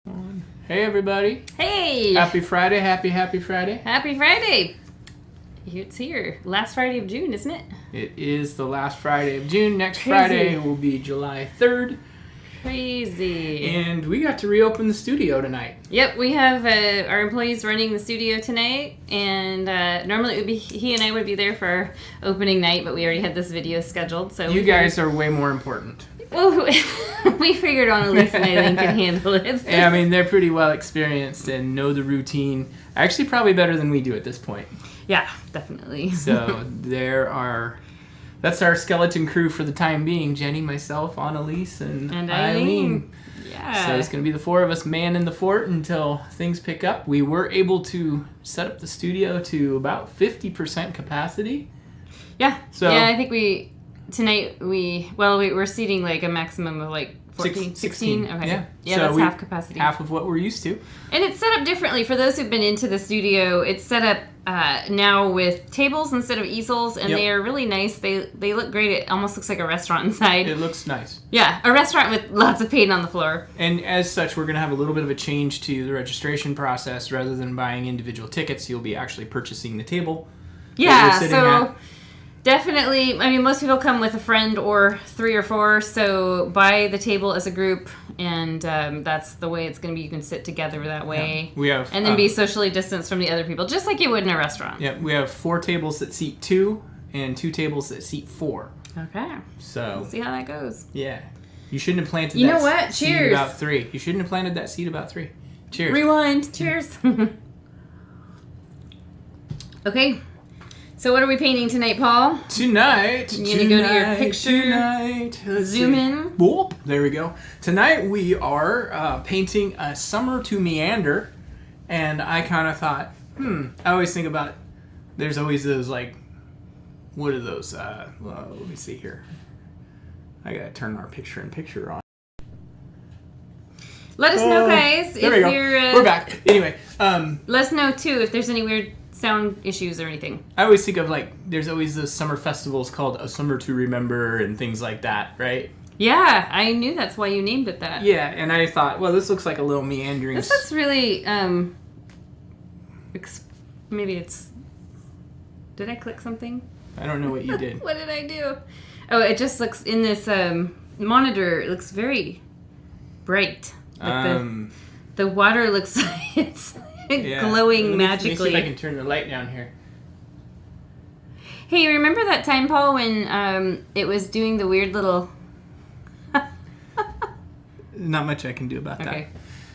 Hey everybody! Hey! Happy Friday! Happy Friday! Happy Friday! It's here. Last Friday of June, isn't it? It is the last Friday of June. Next Crazy. Friday will be July 3rd. Crazy. And we got to reopen the studio tonight. Yep, we have our employees running the studio tonight, and normally it would be he and I would be there for our opening night, but we already had this video scheduled. So you guys are way more important. Well, we figured Annalise and Eileen could handle it. Yeah, I mean, they're pretty well experienced and know the routine. Actually, probably better than we do at this point. Yeah, definitely. So that's our skeleton crew for the time being. Jenny, myself, Annalise, and Eileen. Yeah. So it's going to be the four of us manning the fort until things pick up. We were able to set up the studio to about 50% capacity. Yeah. So yeah, I think we're seating like a maximum of like 14, 16. Okay. Yeah, so that's half capacity. Half of what we're used to. And it's set up differently. For those who've been into the studio, it's set up now with tables instead of easels, and they are really nice. They look great. It almost looks like a restaurant inside. It looks nice. Yeah, a restaurant with lots of paint on the floor. And as such, we're going to have a little bit of a change to the registration process. Rather than buying individual tickets, you'll be actually purchasing the table. Yeah, so definitely, I mean, most people come with a friend or 3 or 4, so buy the table as a group, and that's the way it's going to be. You can sit together that way. Yeah, we have, and then be socially distanced from the other people, just like you would in a restaurant. Yeah, we have 4 tables that seat 2 and 2 tables that seat 4. Okay. So we'll see how that goes. Yeah. You shouldn't have planted you know what? seat Cheers. about 3. You shouldn't have planted that seed about 3. Cheers. Rewind. Cheers. Okay. So what are we painting tonight, Paul? Tonight. You're going to go to your picture. Tonight. Zoom in. Whoop. There we go. Tonight we are painting a Summer to Meander. And I kind of thought, I always think about, there's always those like, what are those? Well, let me see here. I got to turn our picture-in-picture on. Let us know, guys, there we go. We're back. Anyway. Let us know, too, if there's any weird sound issues or anything. I always think of like there's always those summer festivals called A Summer to Remember and things like that, right? Yeah, I knew that's why you named it that. Yeah, and I thought, well, this looks like a little meandering. This looks really maybe it's. Did I click something? I don't know what you did. What did I do? Oh, it just looks in this monitor. It looks very bright. Like the water looks like it's glowing magically. Let me see if I can turn the light down here. Hey, remember that time, Paul, when it was doing the weird little... Not much I can do about that.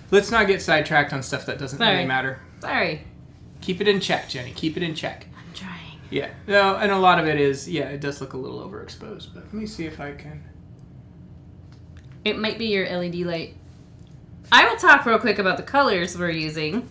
Let's not get sidetracked on stuff that doesn't really matter. Sorry. Keep it in check, Jenny. Keep it in check. I'm trying. Yeah. No, and a lot of it is, it does look a little overexposed, but let me see if I can... It might be your LED light. I will talk real quick about the colors we're using.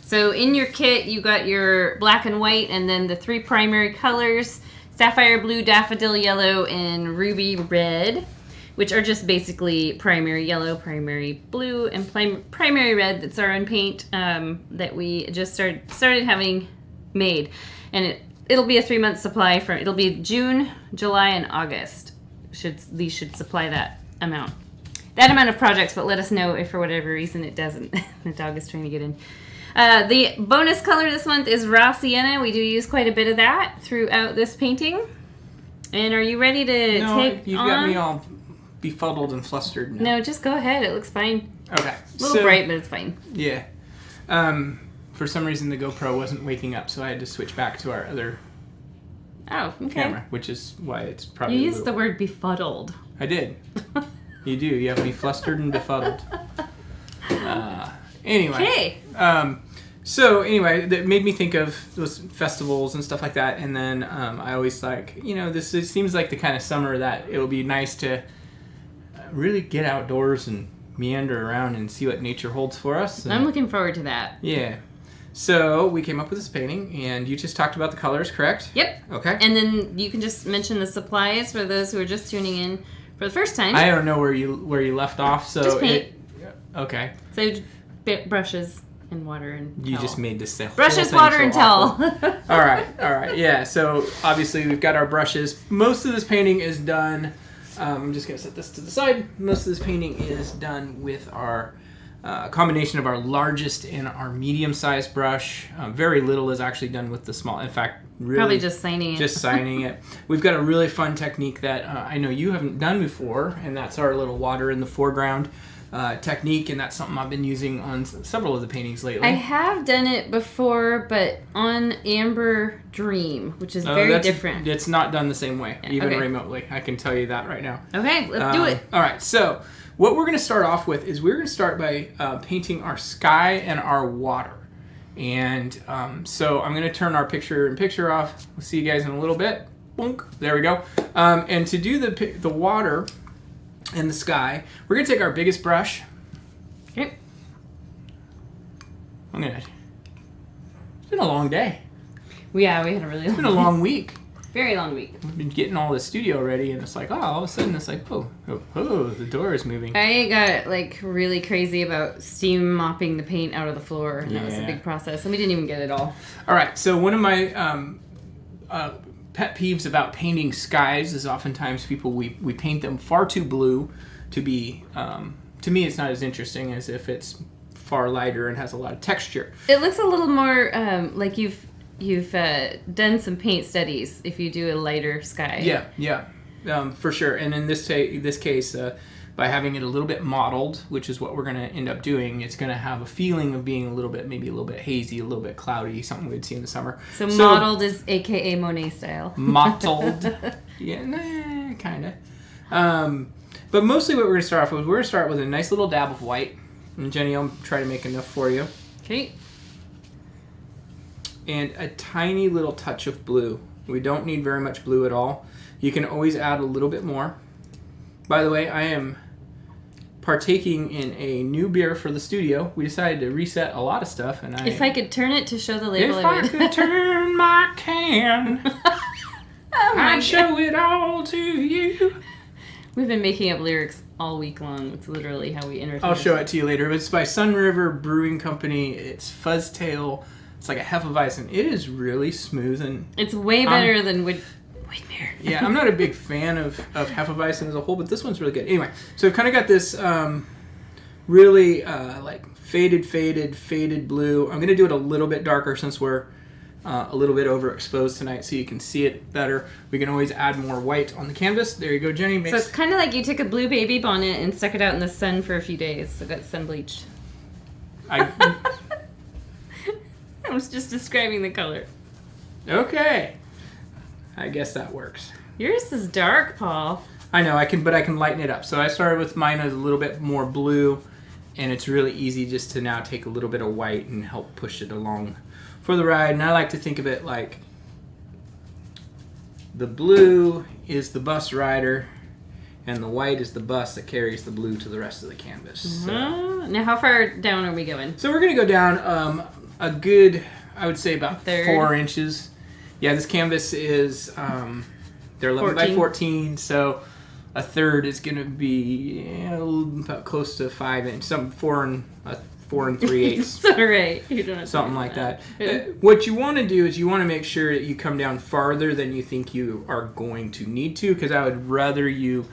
So in your kit, you got your black and white, and then the 3 primary colors, sapphire blue, daffodil yellow, and ruby red, which are just basically primary yellow, primary blue, and primary red. That's our own paint that we just started having made. And it'll be a 3-month supply it'll be June, July, and August. These should supply that amount of projects, but let us know if for whatever reason it doesn't. The dog is trying to get in. The bonus color this month is raw sienna. We do use quite a bit of that throughout this painting. And are you ready to take you've got me all befuddled and flustered now. No, just go ahead. It looks fine. Okay. A little bright, but it's fine. Yeah. For some reason, the GoPro wasn't waking up, so I had to switch back to our other camera, which is why it's probably You used the word befuddled. I did. You do. You have me flustered and befuddled. Anyway. Okay. So anyway, that made me think of those festivals and stuff like that. And then I always this seems like the kind of summer that it'll be nice to really get outdoors and meander around and see what nature holds for us. And, I'm looking forward to that. Yeah. So we came up with this painting, and you just talked about the colors, correct? Yep. Okay. And then you can just mention the supplies for those who are just tuning in for the first time. I don't know where you left off, so just paint. Okay. So brushes and water and you towel. just made this thing. Brushes, water, and towel. All right. Yeah. So obviously we've got our brushes. Most of this painting is done. I'm just gonna set this to the side. Most of this painting is done with our a combination of our largest and our medium-sized brush. Very little is actually done with the small. In fact, really Probably just signing it. Just signing it. We've got a really fun technique that I know you haven't done before, and that's our little water in the foreground technique, and that's something I've been using on several of the paintings lately. I have done it before, but on Amber Dream, which is very different. It's not done the same way, even okay. remotely. I can tell you that right now. Okay, let's do it. All right, so what we're going to start off with is we're going to start by painting our sky and our water. And so I'm going to turn our picture-in-picture off. We'll see you guys in a little bit. Boink. There we go. And to do the water and the sky, we're going to take our biggest brush. Okay. It's been a long day. Yeah, we had a really It's been a long week. Very long week. We've been getting all the studio ready, and it's like, all of a sudden, it's like, oh, the door is moving. I got like really crazy about steam mopping the paint out of the floor, and that was a big process, and we didn't even get it all. All right, so one of my pet peeves about painting skies is oftentimes we paint them far too blue to be, to me, it's not as interesting as if it's far lighter and has a lot of texture. It looks a little more like you've done some paint studies if you do a lighter sky. Yeah, for sure. And in this case, by having it a little bit mottled, which is what we're going to end up doing, it's going to have a feeling of being maybe a little bit hazy, a little bit cloudy, something we'd see in the summer. So mottled is AKA Monet style. Mottled. Yeah, kind of. But mostly what we're going to start off with, we're going to start with a nice little dab of white. And Jenny, I'll try to make enough for you. Okay. And a tiny little touch of blue. We don't need very much blue at all. You can always add a little bit more. By the way, I am partaking in a new beer for the studio. We decided to reset a lot of stuff, and if I could turn it to show the label, if I could turn my can, I'd show it all to you. We've been making up lyrics all week long. It's literally how we entertain. I'll show it to you later. It's by Sun River Brewing Company. It's Fuzztail. It's like a Hefeweizen. It is really smooth, and it's way better than Widmer. Yeah, I'm not a big fan of Hefeweizen as a whole, but this one's really good. Anyway, so I've kind of got this really like faded blue. I'm going to do it a little bit darker since we're a little bit overexposed tonight, so you can see it better. We can always add more white on the canvas. There you go, Jenny. So it's kind of like you took a blue baby bonnet and stuck it out in the sun for a few days, so it got sun bleached. I was just describing the color. Okay. I guess that works. Yours is dark, Paul. I know, but I can lighten it up. So I started with mine as a little bit more blue, and it's really easy just to now take a little bit of white and help push it along for the ride. And I like to think of it like the blue is the bus rider, and the white is the bus that carries the blue to the rest of the canvas. Mm-hmm. So. Now, how far down are we going? So we're going to go down a good, I would say about 1/3. 4 inches. Yeah, this canvas is, they're 11 by 14, so a third is going to be about close to 5 inches, 4 and 3/8. It's all right. You don't have something like that. What you want to do is you want to make sure that you come down farther than you think you are going to need to, because I would rather you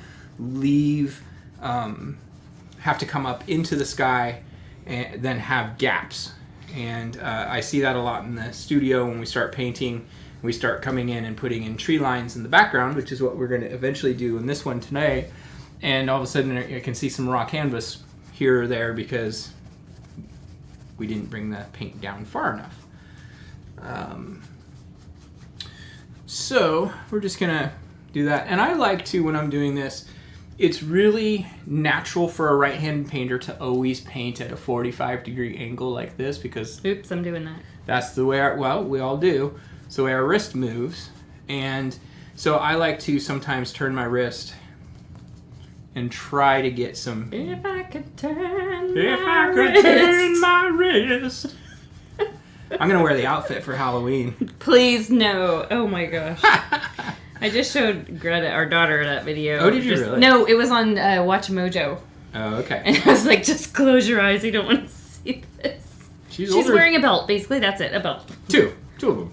have to come up into the sky than have gaps. And I see that a lot in the studio when we start painting. We start coming in and putting in tree lines in the background, which is what we're going to eventually do in this one today. And all of a sudden, I can see some raw canvas here or there because we didn't bring the paint down far enough. So we're just going to do that. And I like to, when I'm doing this, it's really natural for a right-handed painter to always paint at a 45-degree angle like this because... Oops, I'm doing that. That's the way we all do. So our wrist moves, and so I like to sometimes turn my wrist and try to get some... If I could turn my wrist. I'm going to wear the outfit for Halloween. Please, no. Oh my gosh. I just showed Greta, our daughter, that video. Oh, did you really? No, it was on Watch Mojo. Oh, okay. And I was like, just close your eyes. You don't want to see this. She's wearing a belt. Basically, that's it. A belt. Two of them.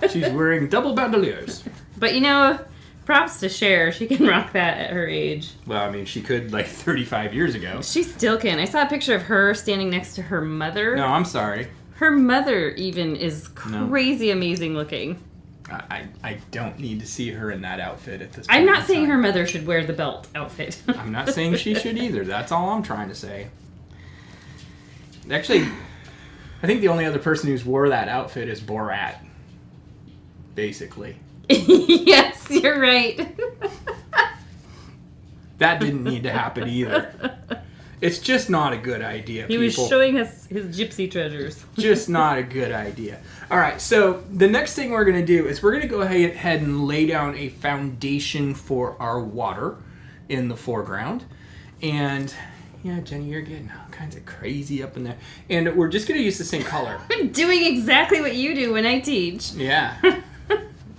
She's wearing double bandoliers. But you know, props to Cher. She can rock that at her age. Well, I mean, she could like 35 years ago. She still can. I saw a picture of her standing next to her mother. No, I'm sorry. Her mother even is crazy amazing looking. I don't need to see her in that outfit at this point. I'm not saying her mother should wear the belt outfit. I'm not saying she should either. That's all I'm trying to say. Actually, I think the only other person who's wore that outfit is Borat. Basically. Yes, you're right. That didn't need to happen either. It's just not a good idea, He was showing us his gypsy treasures. Just not a good idea. All right, so the next thing we're going to do is we're going to go ahead and lay down a foundation for our water in the foreground. And, yeah, Jenny, you're getting all kinds of crazy up in there. And we're just going to use the same color. I'm doing exactly what you do when I teach. Yeah.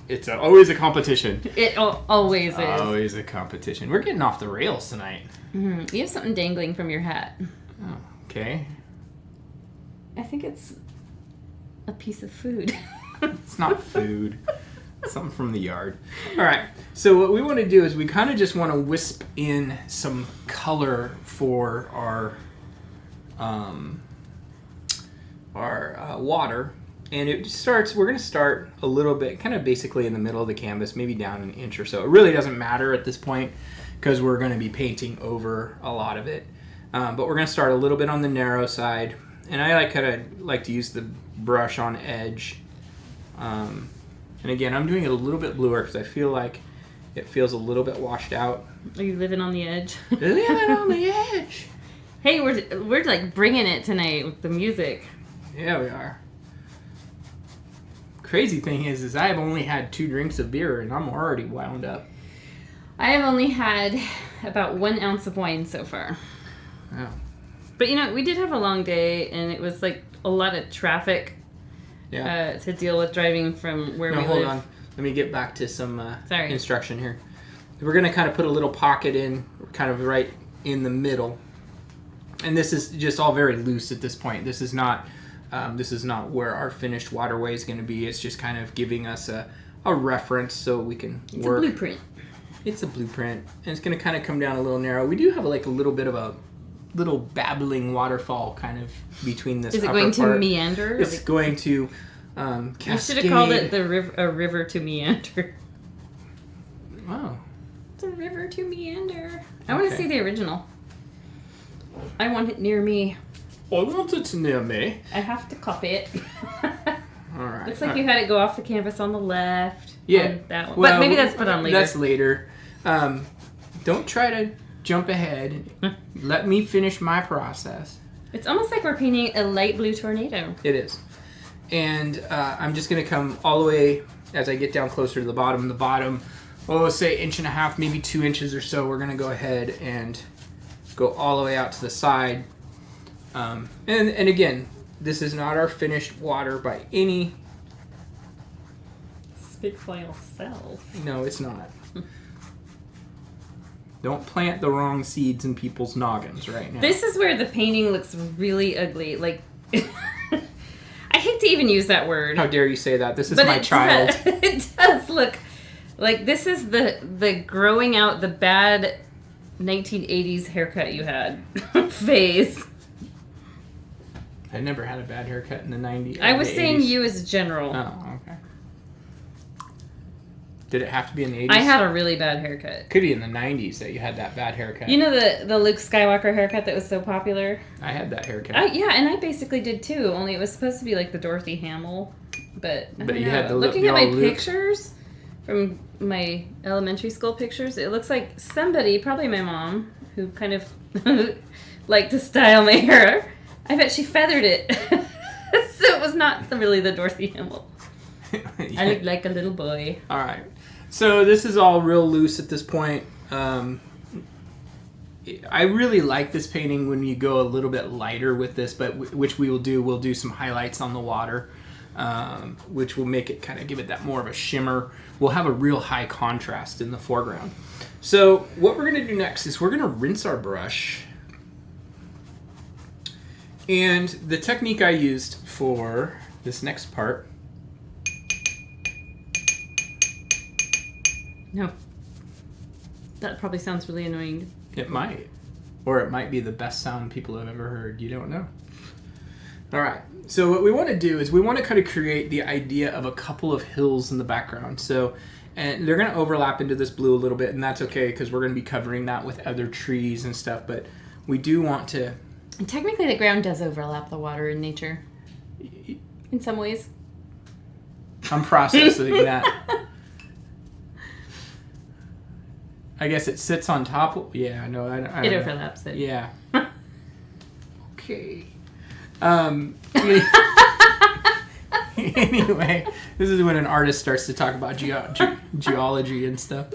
It's always a competition. It always is. Always a competition. We're getting off the rails tonight. You have something dangling from your hat. Oh, okay. I think it's a piece of food. It's not food. It's something from the yard. All right. So what we want to do is we kind of just want to wisp in some color for our water. And it starts, we're going to start a little bit, kind of basically in the middle of the canvas, maybe down an inch or so. It really doesn't matter at this point because we're going to be painting over a lot of it. But we're going to start a little bit on the narrow side. And I kind of like to use the brush on edge. And again, I'm doing it a little bit bluer because I feel like it feels a little bit washed out. Are you living on the edge? Living on the edge. Hey, we're like bringing it tonight with the music. Yeah, we are. Crazy thing is I have only had 2 drinks of beer and I'm already wound up. I have only had about 1 ounce of wine so far. Wow. But you know, we did have a long day and it was like a lot of traffic to deal with driving from where we live. Hold on. Let me get back to some Sorry. instruction here. We're going to kind of put a little pocket in, kind of right in the middle. And this is just all very loose at this point. This is not where our finished waterway is going to be. It's just kind of giving us a reference so we can work. It's a blueprint. It's a blueprint. And it's going to kind of come down a little narrow. We do have like a little bit of a little babbling waterfall kind of between this upper part. Is it going to meander? It's going to cascade. You should have called it a river to meander. Oh. It's a river to meander. I want to see the original. I want it near me. I want it near me. I have to copy it. All right. Looks like you had it go off the canvas on the left. Yeah. On that one. Well, But maybe that's put on later. That's later. Don't try to jump ahead. Let me finish my process. It's almost like we're painting a light blue tornado. It is. And I'm just going to come all the way as I get down closer to the bottom. The bottom, let's say 1.5 inches, maybe 2 inches or so. We're going to go ahead and go all the way out to the side. And again, this is not our finished water by any... Speak for yourself. No, it's not. Don't plant the wrong seeds in people's noggins right now. This is where the painting looks really ugly. Like, I hate to even use that word. How dare you say that? This is my child. It does look like this is the growing out the bad 1980s haircut you had phase. I never had a bad haircut in the 90s. I was saying you as general. Oh, okay. Did it have to be in the 80s? I had a really bad haircut. Could be in the 90s that you had that bad haircut. You know the Luke Skywalker haircut that was so popular? I had that haircut. Yeah, and I basically did too, only it was supposed to be like the Dorothy Hamill. But you had the looking at my Luke. pictures from my elementary school pictures, it looks like somebody, probably my mom, who kind of liked to style my hair. I bet she feathered it. So it was not really the Dorothy Hamill. Yeah. I looked like a little boy. All right. So this is all real loose at this point. I really like this painting when you go a little bit lighter with this, but which we will do. We'll do some highlights on the water, which will make it kind of give it that more of a shimmer. We'll have a real high contrast in the foreground. So what we're going to do next is we're going to rinse our brush. And the technique I used for this next part... No. That probably sounds really annoying. It might. Or it might be the best sound people have ever heard. You don't know. All right. So what we want to do is we want to kind of create the idea of a couple of hills in the background. So, and they're going to overlap into this blue a little bit, and that's okay because we're going to be covering that with other trees and stuff. But we do want to... And technically the ground does overlap the water in nature. In some ways. I'm processing that. I guess it sits on top. Yeah, no, I It don't overlaps it. Yeah. Okay. Anyway, this is when an artist starts to talk about geology and stuff.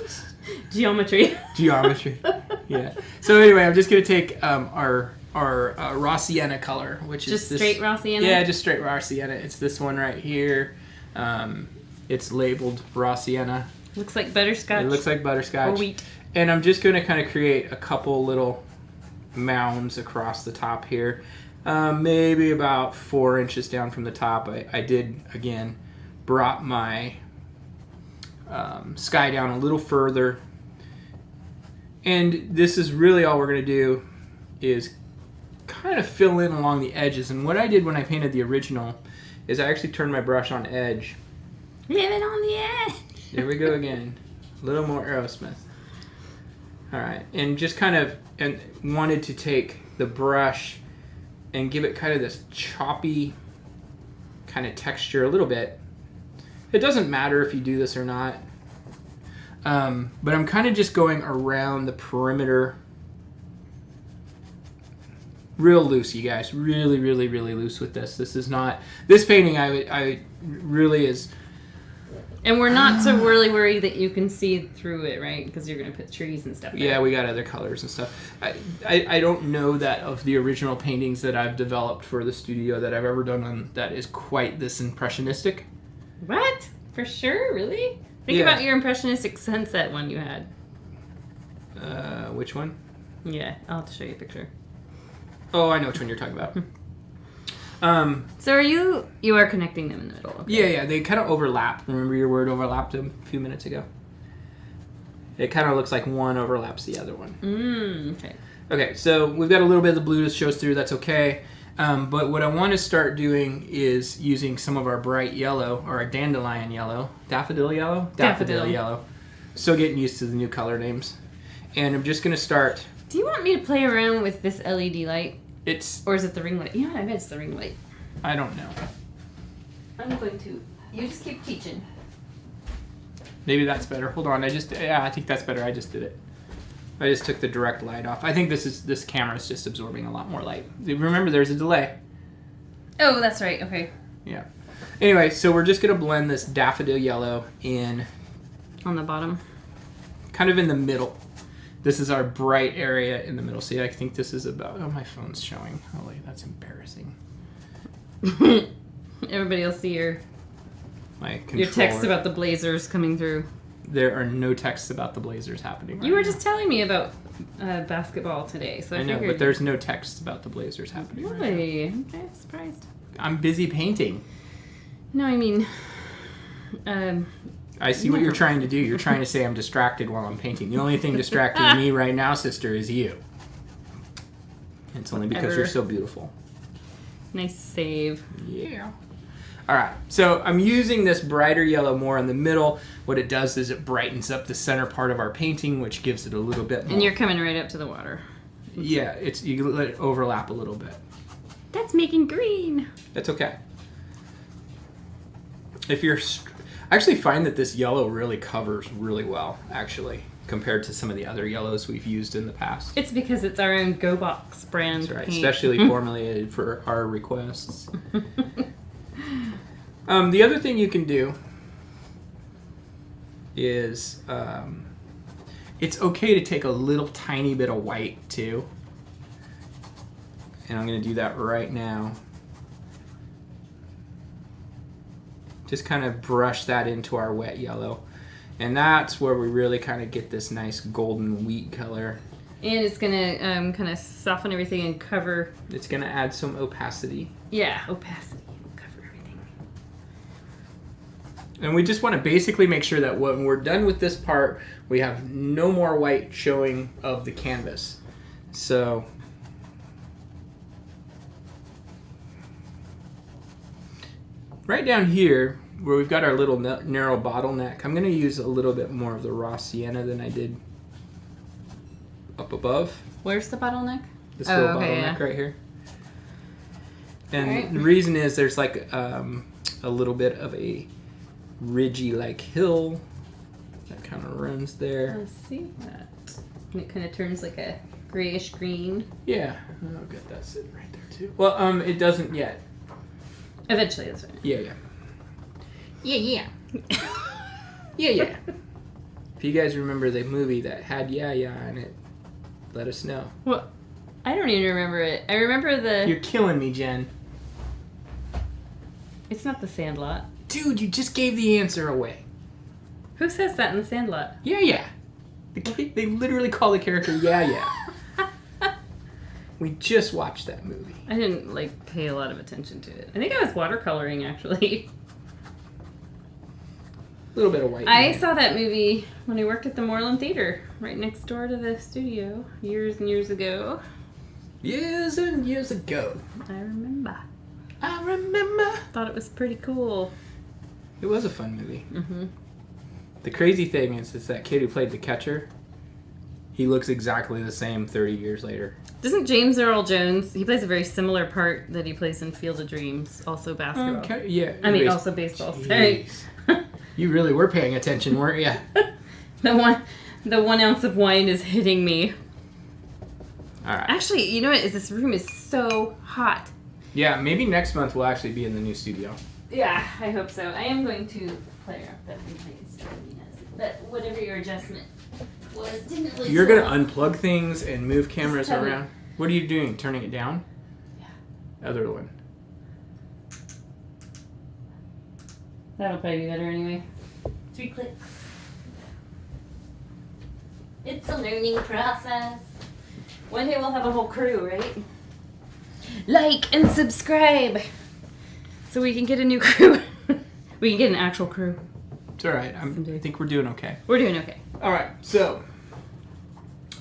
Geometry. Geometry. Yeah. So anyway, I'm just gonna take our raw sienna color, which is Just straight raw sienna? Yeah, just straight raw sienna. It's this one right here. It's labeled raw sienna. Looks like butterscotch. It looks like butterscotch. Or wheat. And I'm just going to kind of create a couple little mounds across the top here. Maybe about 4 inches down from the top. I did, again, brought my sky down a little further. And this is really all we're going to do is kind of fill in along the edges. And what I did when I painted the original is I actually turned my brush on edge. Living on the edge. There we go again. A little more Aerosmith. All right, and just kind of wanted to take the brush and give it kind of this choppy kind of texture a little bit. It doesn't matter if you do this or not, but I'm kind of just going around the perimeter real loose, you guys. Really, really, really loose with this. This is not... This painting I really is... And we're not so really worried that you can see through it, right? Because you're going to put trees and stuff there. Yeah, we got other colors and stuff. I don't know that of the original paintings that I've developed for the studio that I've ever done on that is quite this impressionistic. What? For sure? Really? Think about your impressionistic sunset one you had. Which one? Yeah, I'll have to show you a picture. Oh, I know which one you're talking about. So are you are connecting them in the middle? Okay. Yeah, they kind of overlap. Remember your word overlapped a few minutes ago? It kind of looks like one overlaps the other one. Okay. Okay, so we've got a little bit of the blue that shows through. That's okay. But what I want to start doing is using some of our bright yellow, or our dandelion yellow. Daffodil yellow? Daffodil Yellow. Still getting used to the new color names. And I'm just going to start... Do you want me to play around with this LED light? Or is it the ring light? Yeah, I bet it's the ring light. I don't know. I'm going to... You just keep teaching. Maybe that's better. Hold on. I think that's better. I just did it. I just took the direct light off. I think this camera is just absorbing a lot more light. Remember, there's a delay. Oh, that's right. Okay. Yeah. Anyway, so we're just going to blend this daffodil yellow in... On the bottom? Kind of in the middle. This is our bright area in the middle. See, I think this is about... Oh, my phone's showing. Holy, that's embarrassing. Everybody will see your controller. text about the blazers coming through. There are no texts about the blazers happening right You were now. just telling me about basketball today, so I know, figured... but there's no texts about the blazers happening right now. Really? Okay, I'm surprised. I'm busy painting. No, I mean... I see what you're trying to do. You're trying to say I'm distracted while I'm painting. The only thing distracting me right now, sister, is you. It's only because you're so beautiful. Nice save. Yeah. All right. So I'm using this brighter yellow more in the middle. What it does is it brightens up the center part of our painting, which gives it a little bit more. And you're coming right up to the water. Yeah. You let it overlap a little bit. That's making green. That's okay. I actually find that this yellow really covers really well, actually, compared to some of the other yellows we've used in the past. It's because it's our own Go Box brand. That's right, paint. especially formulated for our requests. The other thing you can do is it's okay to take a little tiny bit of white too. And I'm going to do that right now. Just kind of brush that into our wet yellow. And that's where we really kind of get this nice golden wheat color. And it's going to kind of soften everything and cover... It's going to add some opacity. Yeah, opacity. Cover everything. And we just want to basically make sure that when we're done with this part, we have no more white showing of the canvas. So right down here, where we've got our little narrow bottleneck, I'm going to use a little bit more of the raw sienna than I did up above. Where's the bottleneck? This little bottleneck right here. And Right. the reason is there's like a little bit of a ridgy like hill that kind of runs there. Let's see that. And it kind of turns like a grayish green. Yeah, I'll get that sitting right there too. Well, it doesn't yet. Eventually, that's right. Yeah. Yeah. If you guys remember the movie that had yeah in it, let us know. Well, I don't even remember it. I remember the... You're killing me, Jen. It's not the Sandlot. Dude, you just gave the answer away. Who says that in the Sandlot? Yeah. They literally call the character yeah. We just watched that movie. I didn't, like, pay a lot of attention to it. I think I was watercoloring, actually. A little bit of white. I saw that movie when I worked at the Moreland Theater, right next door to the studio, years and years ago. Years and years ago. I remember. Thought it was pretty cool. It was a fun movie. Mm-hmm. The crazy thing is that kid who played the catcher, he looks exactly the same 30 years later. Doesn't James Earl Jones, he plays a very similar part that he plays in Field of Dreams, also basketball. Okay, yeah. I mean, also baseball. Sorry. You really were paying attention, weren't you? The 1 ounce of wine is hitting me. All right. Actually, you know what? This room is so hot. Yeah, maybe next month we'll actually be in the new studio. Yeah, I hope so. I am going to play around that but whatever your adjustment was didn't really You're going to unplug things and move cameras around. What are you doing? Turning it down? Yeah. Other one. That'll probably be better anyway. 3 clicks. It's a learning process. One day we'll have a whole crew, right? Like and subscribe so we can get a new crew. We can get an actual crew. It's all right. I think we're doing okay. We're doing okay. All right. So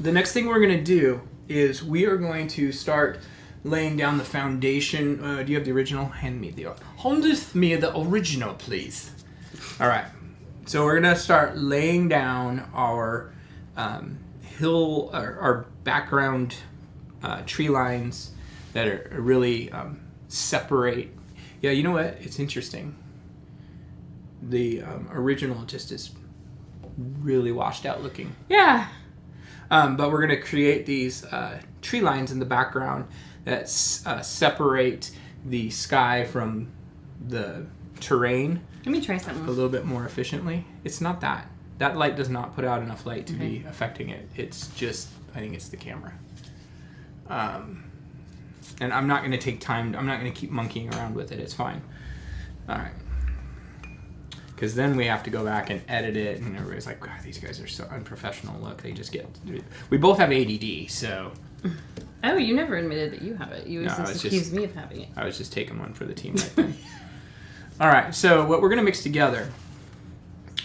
the next thing we're going to do is we are going to start laying down the foundation. Do you have the original? Hand me the original, please. All right. So we're going to start laying down our our background tree lines that are really separate. Yeah, you know what? It's interesting. The original just is really washed out looking. Yeah. But we're going to create these tree lines in the background that separate the sky from the terrain. Let me try something. A little bit more efficiently. It's not that. That light does not put out enough light to be affecting it. It's just, I think it's the camera. And I'm not going to take time. I'm not going to keep monkeying around with it. It's fine. All right. Because then we have to go back and edit it, and everybody's like, God, these guys are so unprofessional. Look, they just get... We both have ADD, so... Oh, you never admitted that you have it. You always just accused me of having it. I was just taking one for the team right then. All right, so what we're going to mix together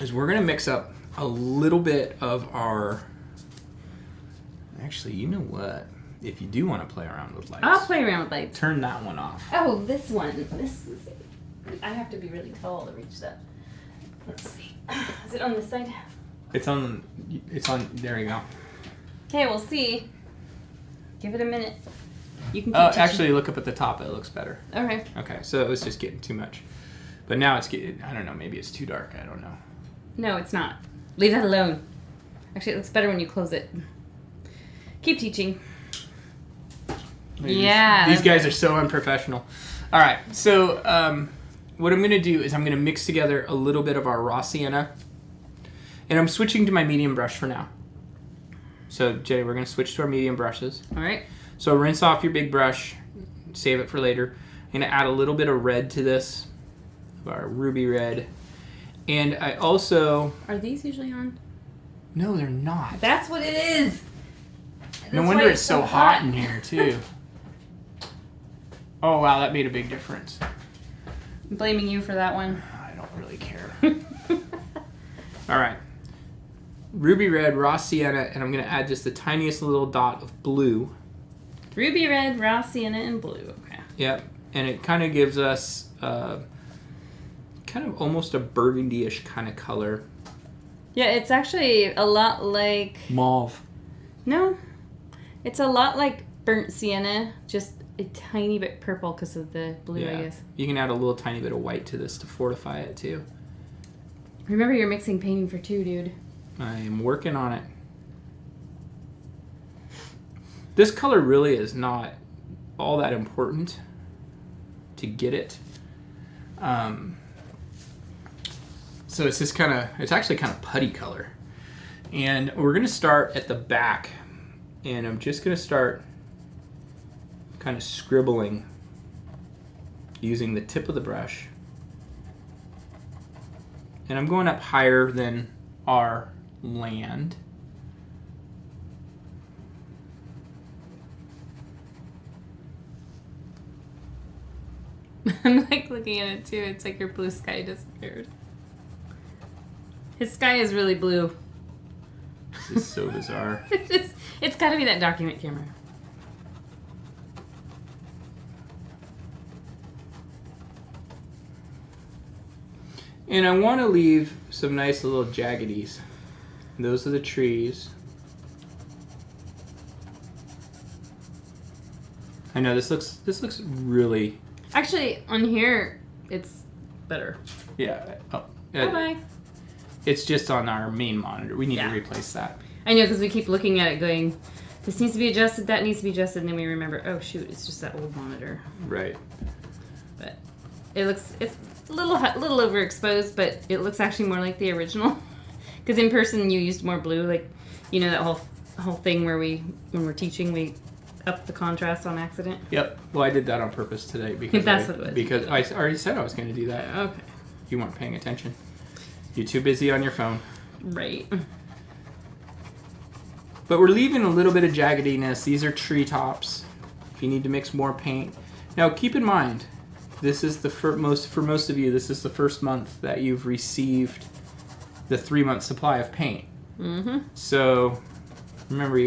is we're going to mix up a little bit of our... Actually, you know what? If you do want to play around with lights... I'll play around with lights. Turn that one off. Oh, this one. This is... I have to be really tall to reach that. Let's see. Is it on this side? It's on... There you go. Okay, we'll see. Give it a minute. You can keep teaching. Actually, look up at the top. It looks better. Okay. Okay, so it was just getting too much. But now it's getting... I don't know. Maybe it's too dark. I don't know. No, it's not. Leave that alone. Actually, it looks better when you close it. Keep teaching. Yeah. These guys are so unprofessional. All right, so what I'm going to do is I'm going to mix together a little bit of our raw sienna. And I'm switching to my medium brush for now. So, Jay, we're going to switch to our medium brushes. All right. So rinse off your big brush. Save it for later. I'm going to add a little bit of red to this. Our ruby red. And I also... Are these usually on? No, they're not. That's what it is. No wonder it's so hot in here, too. Oh, wow, that made a big difference. I'm blaming you for that one. I don't really care. All right. Ruby red, raw sienna, and I'm going to add just the tiniest little dot of blue. Ruby red, raw sienna, and blue. Okay. Yep. And it kind of gives us kind of almost a burgundy-ish kind of color. Yeah, it's actually a lot like... Mauve. No. It's a lot like burnt sienna, just a tiny bit purple because of the blue, I guess. You can add a little tiny bit of white to this to fortify it, too. Remember, you're mixing painting for two, dude. I am working on it. This color really is not all that important to get it. So it's just it's actually kind of putty color. And we're going to start at the back. And I'm just going to start kind of scribbling using the tip of the brush. And I'm going up higher than our land. I'm like looking at it too. It's like your blue sky disappeared. His sky is really blue. This is so bizarre. It's got to be that document camera. And I want to leave some nice little jaggedies. Those are the trees. I know this looks really... Actually, on here, it's better. Yeah. Oh, Bye-bye. It's just on our main monitor. We need to Yeah. replace that. I know, because we keep looking at it going, this needs to be adjusted, that needs to be adjusted, and then we remember, oh shoot, it's just that old monitor. Right. But it's a little overexposed, but it looks actually more like the original. Because in person you used more blue, like, you know, that whole thing where when we're teaching, we up the contrast on accident. Yep. Well, I did that on purpose today because That's what it was. Because I already said I was going to do that. Okay. You weren't paying attention. You're too busy on your phone. Right. But we're leaving a little bit of jaggediness. These are treetops. If you need to mix more paint. Now, keep in mind, this is for most of you, this is the first month that you've received the 3-month supply of paint. Mm-hmm. So, remember,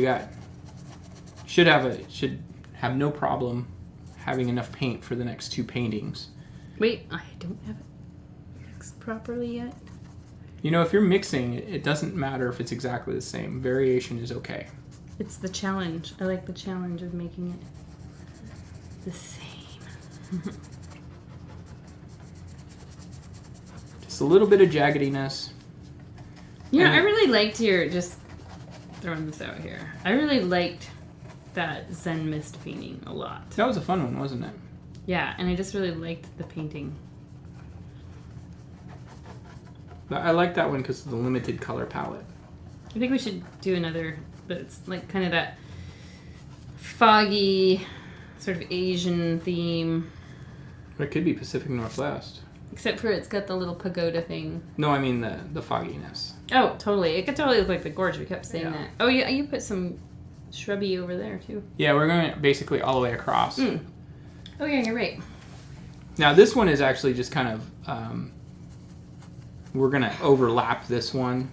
should have no problem having enough paint for the next 2 paintings. Wait, I don't have it mixed properly yet. You know, if you're mixing, it doesn't matter if it's exactly the same. Variation is okay. It's the challenge. I like the challenge of making it the same. Just a little bit of jaggediness. You know, I really liked just throwing this out here. I really liked that Zen Mist painting a lot. That was a fun one, wasn't it? Yeah, and I just really liked the painting. I like that one because of the limited color palette. I think we should do another, but it's like kind of that foggy, sort of Asian theme. It could be Pacific Northwest. Except for it's got the little pagoda thing. No, I mean the fogginess. Oh, totally. It could totally look like the gorge. We kept saying Yeah. that. Oh, yeah, you put some shrubby over there, too. Yeah, we're going basically all the way across. Mm. Oh, yeah, you're right. Now, this one is actually just kind of... we're going to overlap this one,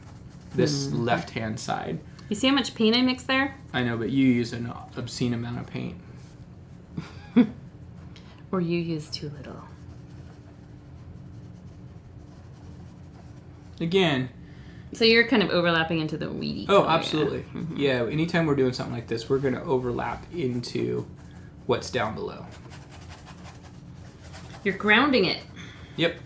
this left-hand side. You see how much paint I mixed there? I know, but you use an obscene amount of paint. Or you use too little. Again... So you're kind of overlapping into the weedy Oh, color, absolutely. Yeah. Mm-hmm. Yeah, anytime we're doing something like this, we're going to overlap into what's down below. You're grounding it. Yep.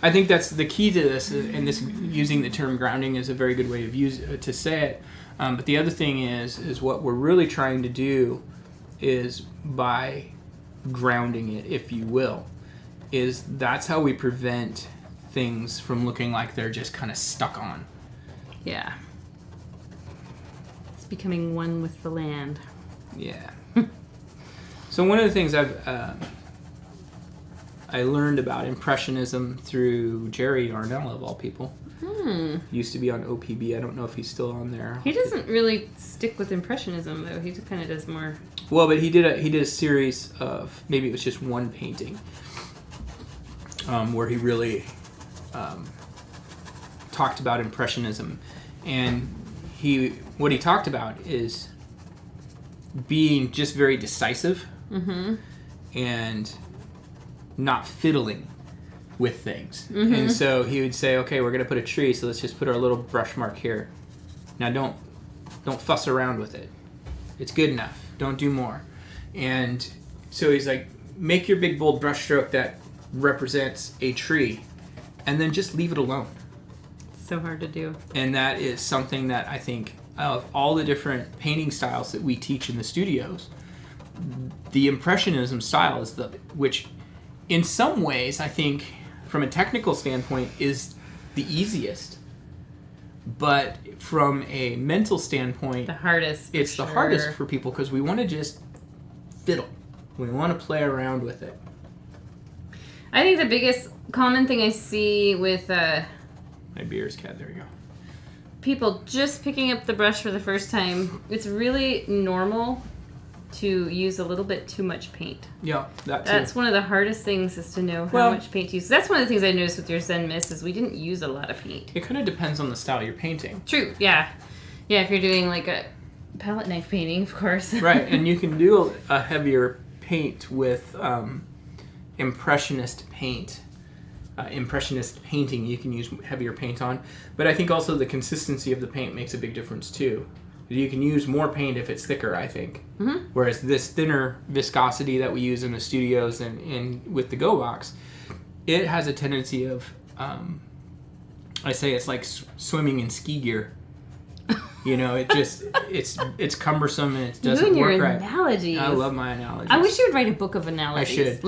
I think that's the key to this, and this using the term grounding is a very good way of to say it. But the other thing is what we're really trying to do is by grounding it, if you will, that's how we prevent things from looking like they're just kind of stuck on. Yeah. It's becoming one with the land. Yeah. So one of the things I learned about Impressionism through Jerry Arnell, of all people. Used to be on OPB. I don't know if he's still on there. He doesn't really stick with Impressionism, though. He just kind of does more. Well, but he did a series of, maybe it was just one painting, where he really talked about Impressionism, and what he talked about is being just very decisive and not fiddling with things. And so he would say, okay, we're going to put a tree, so let's just put our little brush mark here. Now don't fuss around with it. It's good enough. Don't do more. And so he's like, make your big bold brush stroke that represents a tree, and then just leave it alone. So hard to do. And that is something that I think of all the different painting styles that we teach in the studios, the Impressionism style is which in some ways I think from a technical standpoint is the easiest, but from a mental standpoint, the hardest. It's the hardest for people because we want to just fiddle. We want to play around with it. I think the biggest common thing I see with my beer's cat. There you go. People just picking up the brush for the first time, it's really normal to use a little bit too much paint. Yeah, that's one of the hardest things is to know how much paint to use. That's one of the things I noticed with your Zen Mist is we didn't use a lot of paint. It kind of depends on the style you're painting. True, yeah. Yeah, if you're doing like a palette knife painting, of course. Right, and you can do a heavier paint with Impressionist paint. Impressionist painting you can use heavier paint on, but I think also the consistency of the paint makes a big difference too. You can use more paint if it's thicker, I think. Whereas this thinner viscosity that we use in the studios and with the Go Box, it has a tendency of, I say it's like swimming in ski gear. You know, it just it's cumbersome and it doesn't work right. Analogies. I love my analogies. I wish you would write a book of analogies. I should.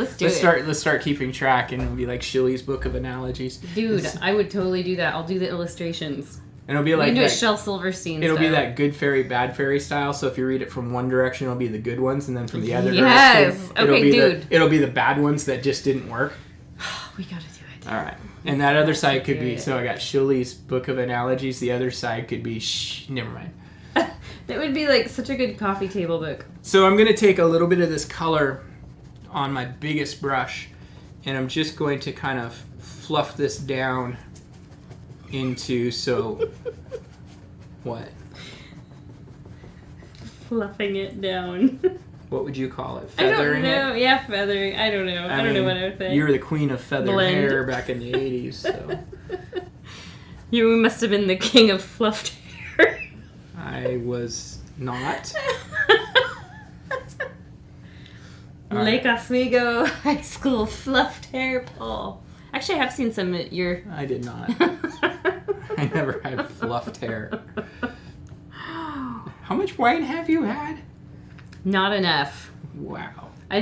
Let's start keeping track, and it'll be like Shilly's book of analogies. Dude, I would totally do that. I'll do the illustrations. And it'll be like that, Shel Silverstein It'll style. be that good fairy, bad fairy style. So if you read it from one direction, it'll be the good ones, and then from the other direction, it'll be the bad ones that just didn't work. We gotta do it. All right. And that other side could be, so I got Shilly's book of analogies. The other side could be, never mind. That would be like such a good coffee table book. So I'm going to take a little bit of this color on my biggest brush, and I'm just going to kind of fluff this down into, what? Fluffing it down. What would you call it? Feathering I don't know. it? Yeah, feathering. I don't know. I don't know what I would say. You were the queen of feathered hair back in the 80s, so. You must have been the king of fluffed hair. I was not. Lake Oswego High School fluffed hair, Paul. Actually, I have seen some at your... I did not. I never had fluffed hair. How much wine have you had? Not enough. Wow. I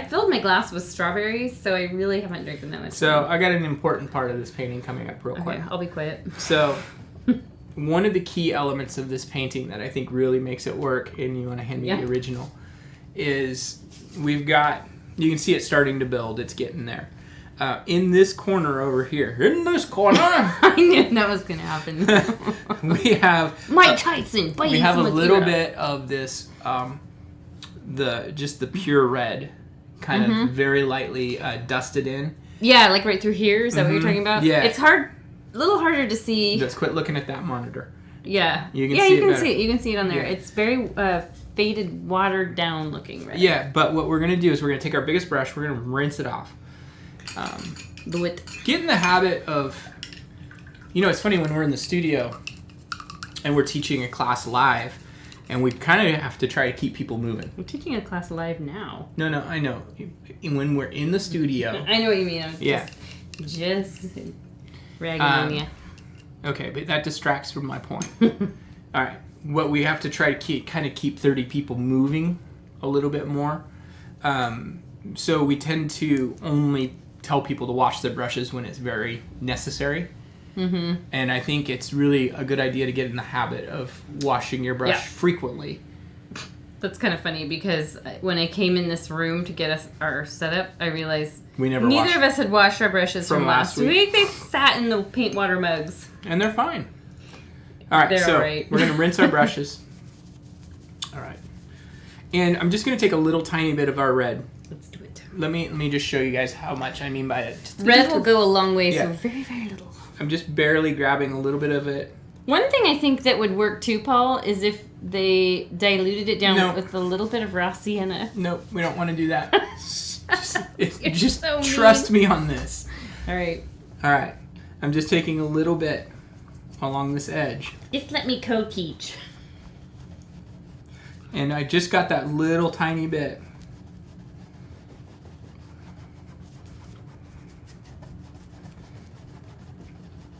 filled my glass with strawberries, so I really haven't drinking that much. So I got an important part of this painting coming up real quick. Okay, I'll be quiet. So one of the key elements of this painting that I think really makes it work, and you want to hand me the original, is we've got, you can see it starting to build. It's getting there. In this corner over here, I knew that was going to happen. we have Mike Tyson. We have a little bit of this, the pure red, kind of very lightly dusted in. Yeah, like right through here. Is that what you're talking about? Yeah, it's hard, a little harder to see. Just quit looking at that monitor. Yeah, you can see it. You can see it on there. Yeah. It's very faded, watered down looking red. Yeah, but what we're gonna do is we're gonna take our biggest brush. We're gonna rinse it off. Get in the habit of, it's funny when we're in the studio and we're teaching a class live, and we kind of have to try to keep people moving. We're teaching a class live now. No, I know. When we're in the studio. I know what you mean. I'm just ragging on you. Okay, but that distracts from my point. All right. What we have to try to keep 30 people moving a little bit more. So we tend to only tell people to wash their brushes when it's very necessary. Mm-hmm. And I think it's really a good idea to get in the habit of washing your brush frequently. That's kind of funny because when I came in this room to get us our setup, I realized neither of us had washed our brushes from last week. They sat in the paint water mugs. And they're fine. All right, so we're going to rinse our brushes. All right. And I'm just going to take a little tiny bit of our red. Let's do it. Let me just show you guys how much I mean by it. Red will go a long way, so very, very little. I'm just barely grabbing a little bit of it. One thing I think that would work too, Paul, is if they diluted it down with a little bit of raw sienna. Nope, we don't want to do that. just so trust me on this. All right. I'm just taking a little bit along this edge. Just let me co-teach. And I just got that little tiny bit.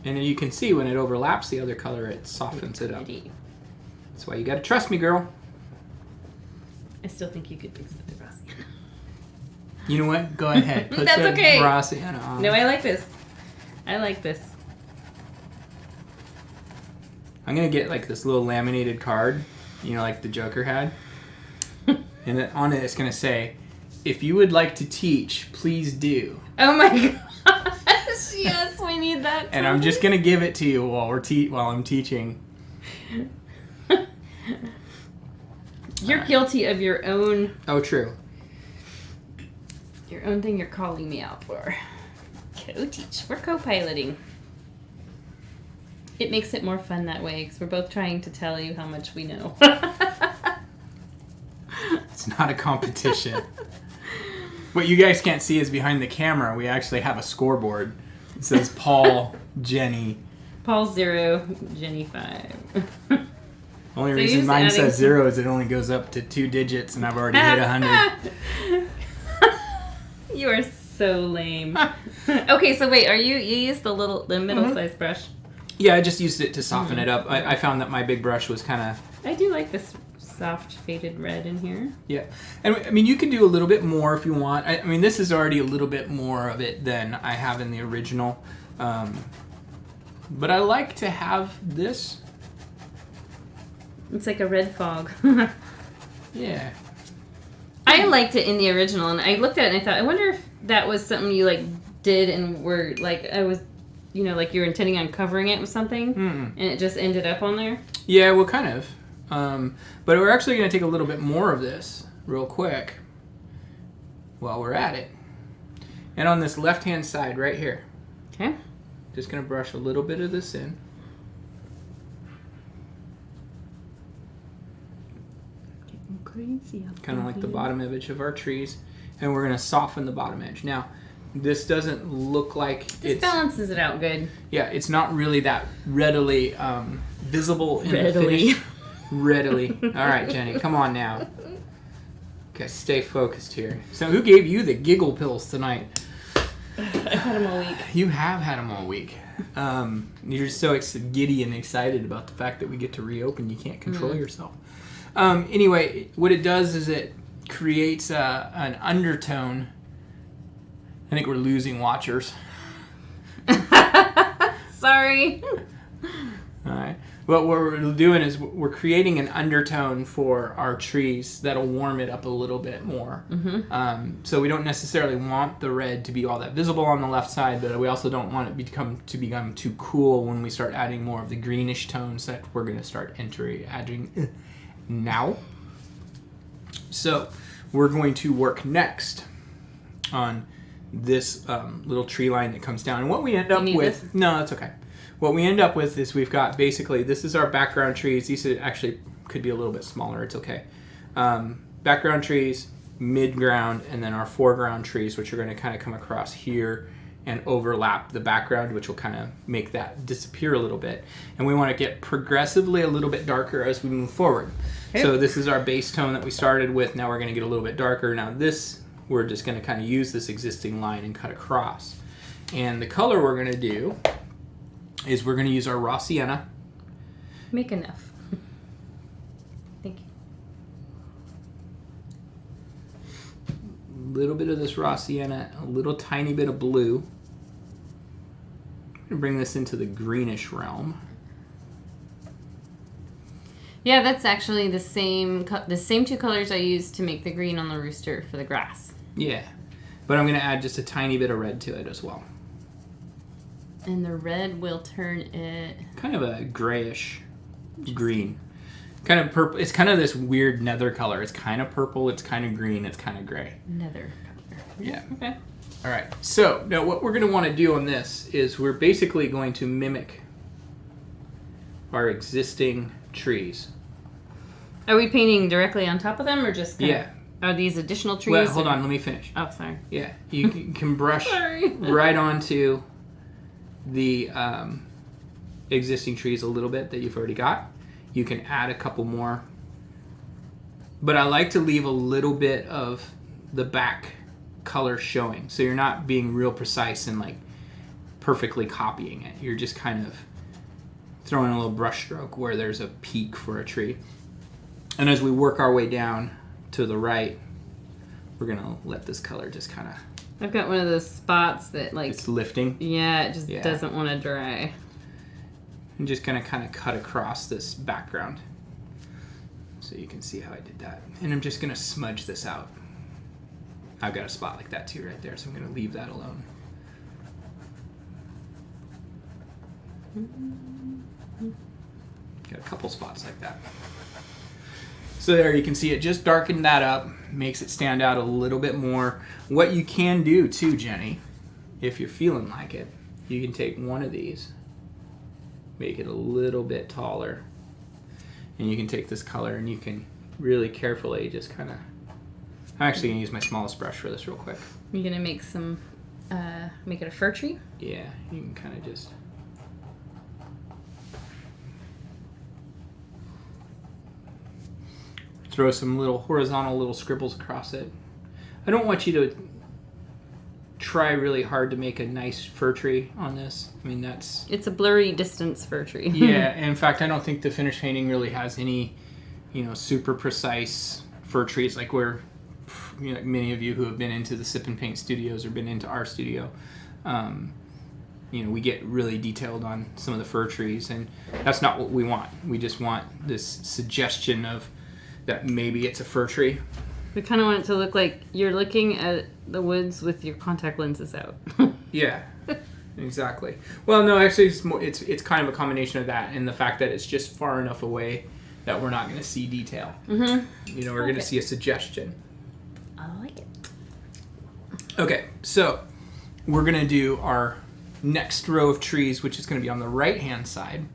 And you can see when it overlaps the other color, it softens it up. That's why you gotta trust me, girl. I still think you could mix it with the raw sienna. You know what? Go ahead. Put That's okay. Raw sienna on. No, I like this. I'm gonna get like this little laminated card, like the Joker had. And on it, it's gonna say, "If you would like to teach, please do." Oh my gosh! Yes, we need that. And I'm just gonna give it to you while I'm teaching. You're guilty of your own. Oh, true. Your own thing you're calling me out for. Co-teach. We're co-piloting. It makes it more fun that way because we're both trying to tell you how much we know. It's not a competition. What you guys can't see is behind the camera, we actually have a scoreboard. It says Paul, Jenny. Paul 0, Jenny 5. Only reason mine says 0 is it only goes up to 2 digits and I've already hit 100. You are so lame. Okay, so wait, you used the middle-sized brush? Yeah, I just used it to soften it up. I found that my big brush was kind of... I do like this soft faded red in here. Yeah. And I mean, you can do a little bit more if you want. I mean, this is already a little bit more of it than I have in the original. But I like to have this. It's like a red fog. Yeah. I liked it in the original, and I looked at it and I thought, I wonder if that was something you did and were I was, like you were intending on covering it with something, and it just ended up on there. Yeah, well, kind of. But we're actually going to take a little bit more of this real quick while we're at it. And on this left-hand side right here. Okay. Just going to brush a little bit of this in. Kind of like the bottom edge of our trees. And we're going to soften the bottom edge. Now, this doesn't look like this balances it out good. Yeah, it's not really that readily visible in the finish. Readily. All right, Jenny, come on now. Okay, stay focused here. So who gave you the giggle pills tonight? I've had them all week. You have had them all week. You're just so giddy and excited about the fact that we get to reopen. You can't control yourself. Anyway, what it does is it creates an undertone. I think we're losing watchers. Sorry. All right. What we're doing is we're creating an undertone for our trees that'll warm it up a little bit more. So we don't necessarily want the red to be all that visible on the left side, but we also don't want it to become too cool when we start adding more of the greenish tones that we're going to start adding now. So we're going to work next on this little tree line that comes down. And what we end up with... This? No, that's okay. What we end up with is we've got basically, this is our background trees. These actually could be a little bit smaller. It's okay. Background trees, mid-ground, and then our foreground trees, which are going to kind of come across here and overlap the background, which will kind of make that disappear a little bit. And we want to get progressively a little bit darker as we move forward. Okay. So this is our base tone that we started with. Now we're going to get a little bit darker. Now this, we're just going to kind of use this existing line and cut across. And the color we're going to do is we're going to use our raw sienna. Make enough. Thank you. A little bit of this raw sienna, a little tiny bit of blue. I'm going to bring this into the greenish realm. Yeah, that's actually the same two colors I used to make the green on the rooster for the grass. Yeah. But I'm going to add just a tiny bit of red to it as well. And the red will turn it... kind of a grayish green. Kind of purple. It's kind of this weird nether color. It's kind of purple, it's kind of green, it's kind of gray. Nether color. Yeah. Okay. All right. So now what we're going to want to do on this is we're basically going to mimic our existing trees. Are we painting directly on top of them or just kind Yeah. of, are these additional trees? Well, hold on. Let me finish. Oh, sorry. Yeah. You can brush Sorry. right onto the existing trees a little bit that you've already got. You can add a couple more. But I like to leave a little bit of the back color showing. So you're not being real precise and like perfectly copying it. You're just kind of throwing a little brush stroke where there's a peak for a tree. And as we work our way down to the right, we're going to let this color just kind of... I've got one of those spots that like... It's lifting. Yeah, it just doesn't want to dry. I'm just going to kind of cut across this background so you can see how I did that. And I'm just going to smudge this out. I've got a spot like that too right there, so I'm going to leave that alone. Got a couple spots like that. So there you can see it just darkened that up, makes it stand out a little bit more. What you can do too, Jenny, if you're feeling like it, you can take one of these, make it a little bit taller, and you can take this color and you can really carefully just kind of... I'm actually going to use my smallest brush for this real quick. You're going to make some, make it a fir tree? Yeah, you can kind of just... throw some little horizontal little scribbles across it. I don't want you to try really hard to make a nice fir tree on this. I mean, that's... It's a blurry distance fir tree. Yeah, and in fact, I don't think the finished painting really has any, super precise fir trees like where, many of you who have been into the Sip and Paint studios or been into our studio, we get really detailed on some of the fir trees, and that's not what we want. We just want this suggestion of that maybe it's a fir tree. We kind of want it to look like you're looking at the woods with your contact lenses out. Yeah, exactly. Well, no, actually, it's kind of a combination of that and the fact that it's just far enough away that we're not going to see detail. Mm-hmm. We're going to see a suggestion. I like it. Okay, so we're going to do our next row of trees, which is going to be on the right-hand side.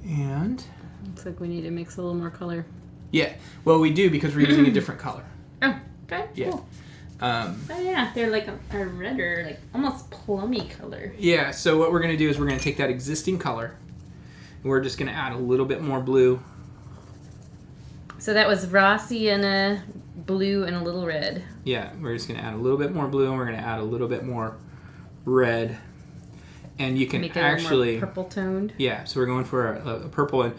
And... looks like we need to mix a little more color. Yeah, well, we do because we're using a different color. Oh, okay, Yeah. cool. Oh, yeah, they're like a redder, like almost plummy color. Yeah, so what we're going to do is we're going to take that existing color, and we're just going to add a little bit more blue. So that was raw sienna, blue, and a little red. Yeah, we're just going to add a little bit more blue, and we're going to add a little bit more red. And you can make it actually... more purple toned. Yeah, so we're going for a purple,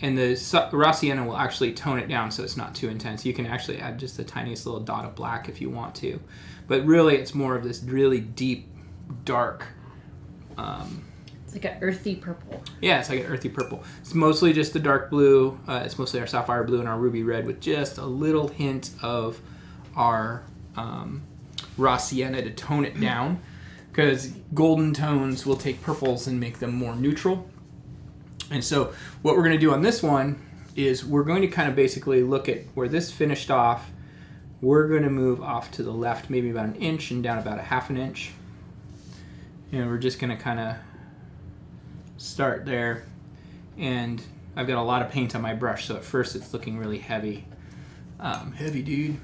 and the raw sienna will actually tone it down so it's not too intense. You can actually add just the tiniest little dot of black if you want to. But really, it's more of this really deep, dark... it's like an earthy purple. Yeah, it's like an earthy purple. It's mostly just the dark blue. It's mostly our sapphire blue and our ruby red with just a little hint of our raw sienna to tone it down. Because golden tones will take purples and make them more neutral. And so what we're going to do on this one is we're going to kind of basically look at where this finished off. We're going to move off to the left maybe about an inch and down about a half an inch. And we're just going to kind of start there. And I've got a lot of paint on my brush, so at first it's looking really heavy. Heavy, dude.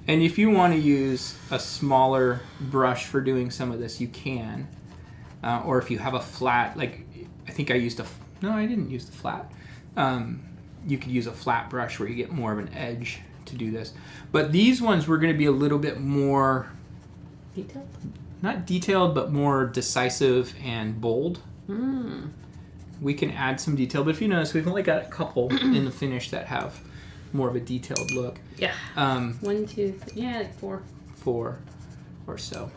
And if you want to use a smaller brush for doing some of this, you can. Or if you have a flat, like I think I used no, I didn't use the flat. You could use a flat brush where you get more of an edge to do this. But these ones we're going to be a little bit more... detailed? Not detailed, but more decisive and bold. Mm. We can add some detail, but if you notice, we've only got a couple in the finish that have more of a detailed look. Yeah. 1, 2, 3, yeah, like 4. 4 or so.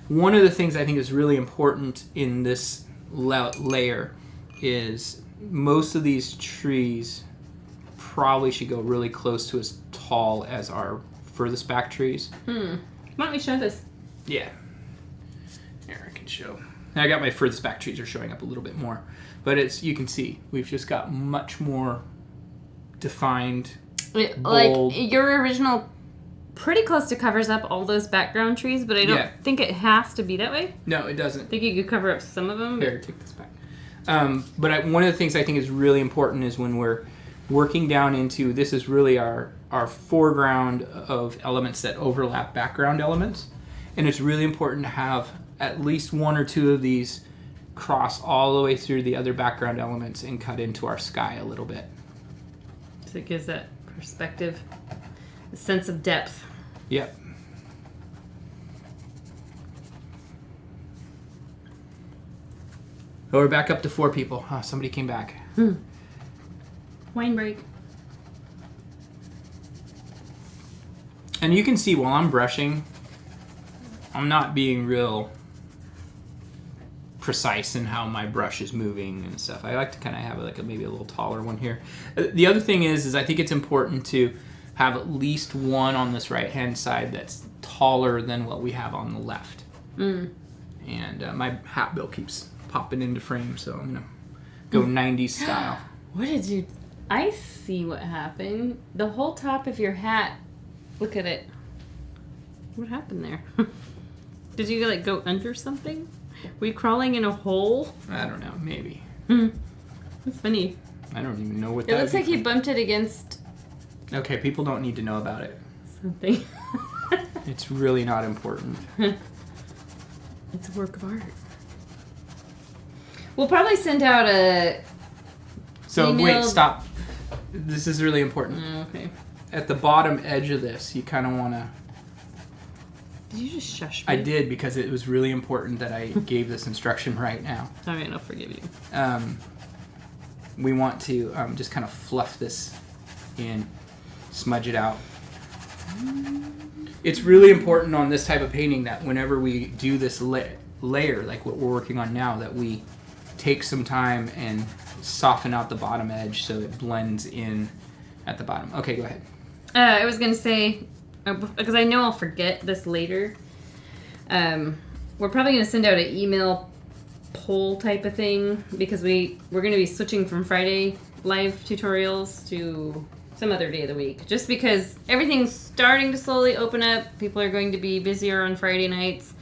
One of the things I think is really important in this layer is most of these trees probably should go really close to as tall as our furthest back trees. Why don't we show this? Yeah. Here, I can show. And I got my furthest back trees are showing up a little bit more. But it's, you can see, we've just got much more defined, bold. Like, your original pretty close to covers up all those background trees, but I don't think it has to be that way. No, it doesn't. I think you could cover up some of them. Here, take this back. One of the things I think is really important is when we're working down into, this is really our foreground of elements that overlap background elements. And it's really important to have at least one or two of these cross all the way through the other background elements and cut into our sky a little bit. So it gives that perspective, a sense of depth. Yep. Oh, we're back up to 4 people. Oh, somebody came back. Wine break. And you can see while I'm brushing, I'm not being real precise in how my brush is moving and stuff. I like to kind of have like maybe a little taller one here. The other thing is I think it's important to have at least one on this right hand side that's taller than what we have on the left. And my hat bill keeps popping into frame, so I'm gonna go 90s style. What did you... I see what happened. The whole top of your hat, look at it. What happened there? Did you like go under something? Were you crawling in a hole? I don't know, maybe. That's funny. I don't even know what It looks like you bumped it against Okay, people don't need to know about it. something. It's really not important. It's a work of art. We'll probably send out a... So wait, stop. This is really important. Okay. At the bottom edge of this, you kind of want to... Did you just shush me? I did, because it was really important that I gave this instruction right now. Alright, I'll forgive you. We want to just kind of fluff this in, smudge it out. It's really important on this type of painting that whenever we do this layer, like what we're working on now, that we take some time and soften out the bottom edge so it blends in at the bottom. Okay, go ahead. I was going to say, because I know I'll forget this later, we're probably going to send out an email poll type of thing, because we're going to be switching from Friday live tutorials to some other day of the week, just because everything's starting to slowly open up. People are going to be busier on Friday nights.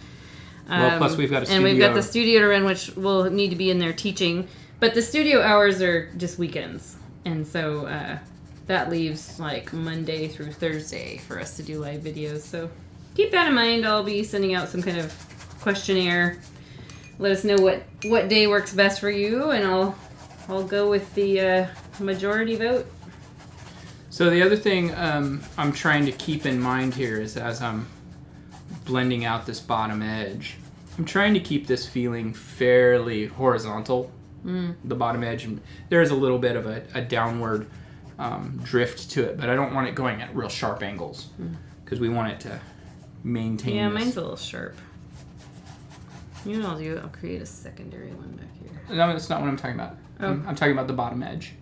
Well, plus we've got a studio. And we've got the studio to run, which will need to be in there teaching. But the studio hours are just weekends. And so that leaves like Monday through Thursday for us to do live videos. So keep that in mind. I'll be sending out some kind of questionnaire. Let us know what day works best for you, and I'll go with the majority vote. So the other thing I'm trying to keep in mind here is, as I'm blending out this bottom edge, I'm trying to keep this feeling fairly horizontal, the bottom edge. And there's a little bit of a downward drift to it, but I don't want it going at real sharp angles, because we want it to maintain this. Mine's a little sharp. You know what I'll do? I'll create a secondary one back here. No, that's not what I'm talking about. Oh. I'm talking about the bottom edge.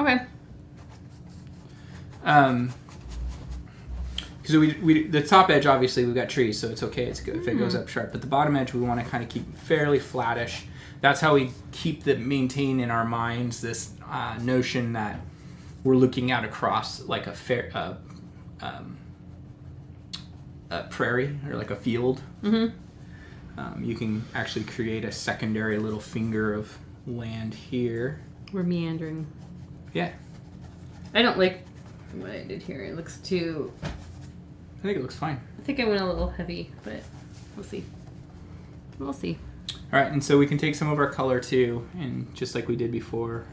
Okay. Because we the top edge, obviously we've got trees, so it's okay. It's good if it goes up sharp. But the bottom edge, we want to kind of keep fairly flattish. That's how we maintain in our minds this notion that we're looking out across like a prairie or like a field. You can actually create a secondary little finger of land here. We're meandering. Yeah. I don't like what I did here. It looks too... I think it looks fine. I think I went a little heavy, but we'll see. We'll see. All right, and so we can take some of our color too, and just like we did before,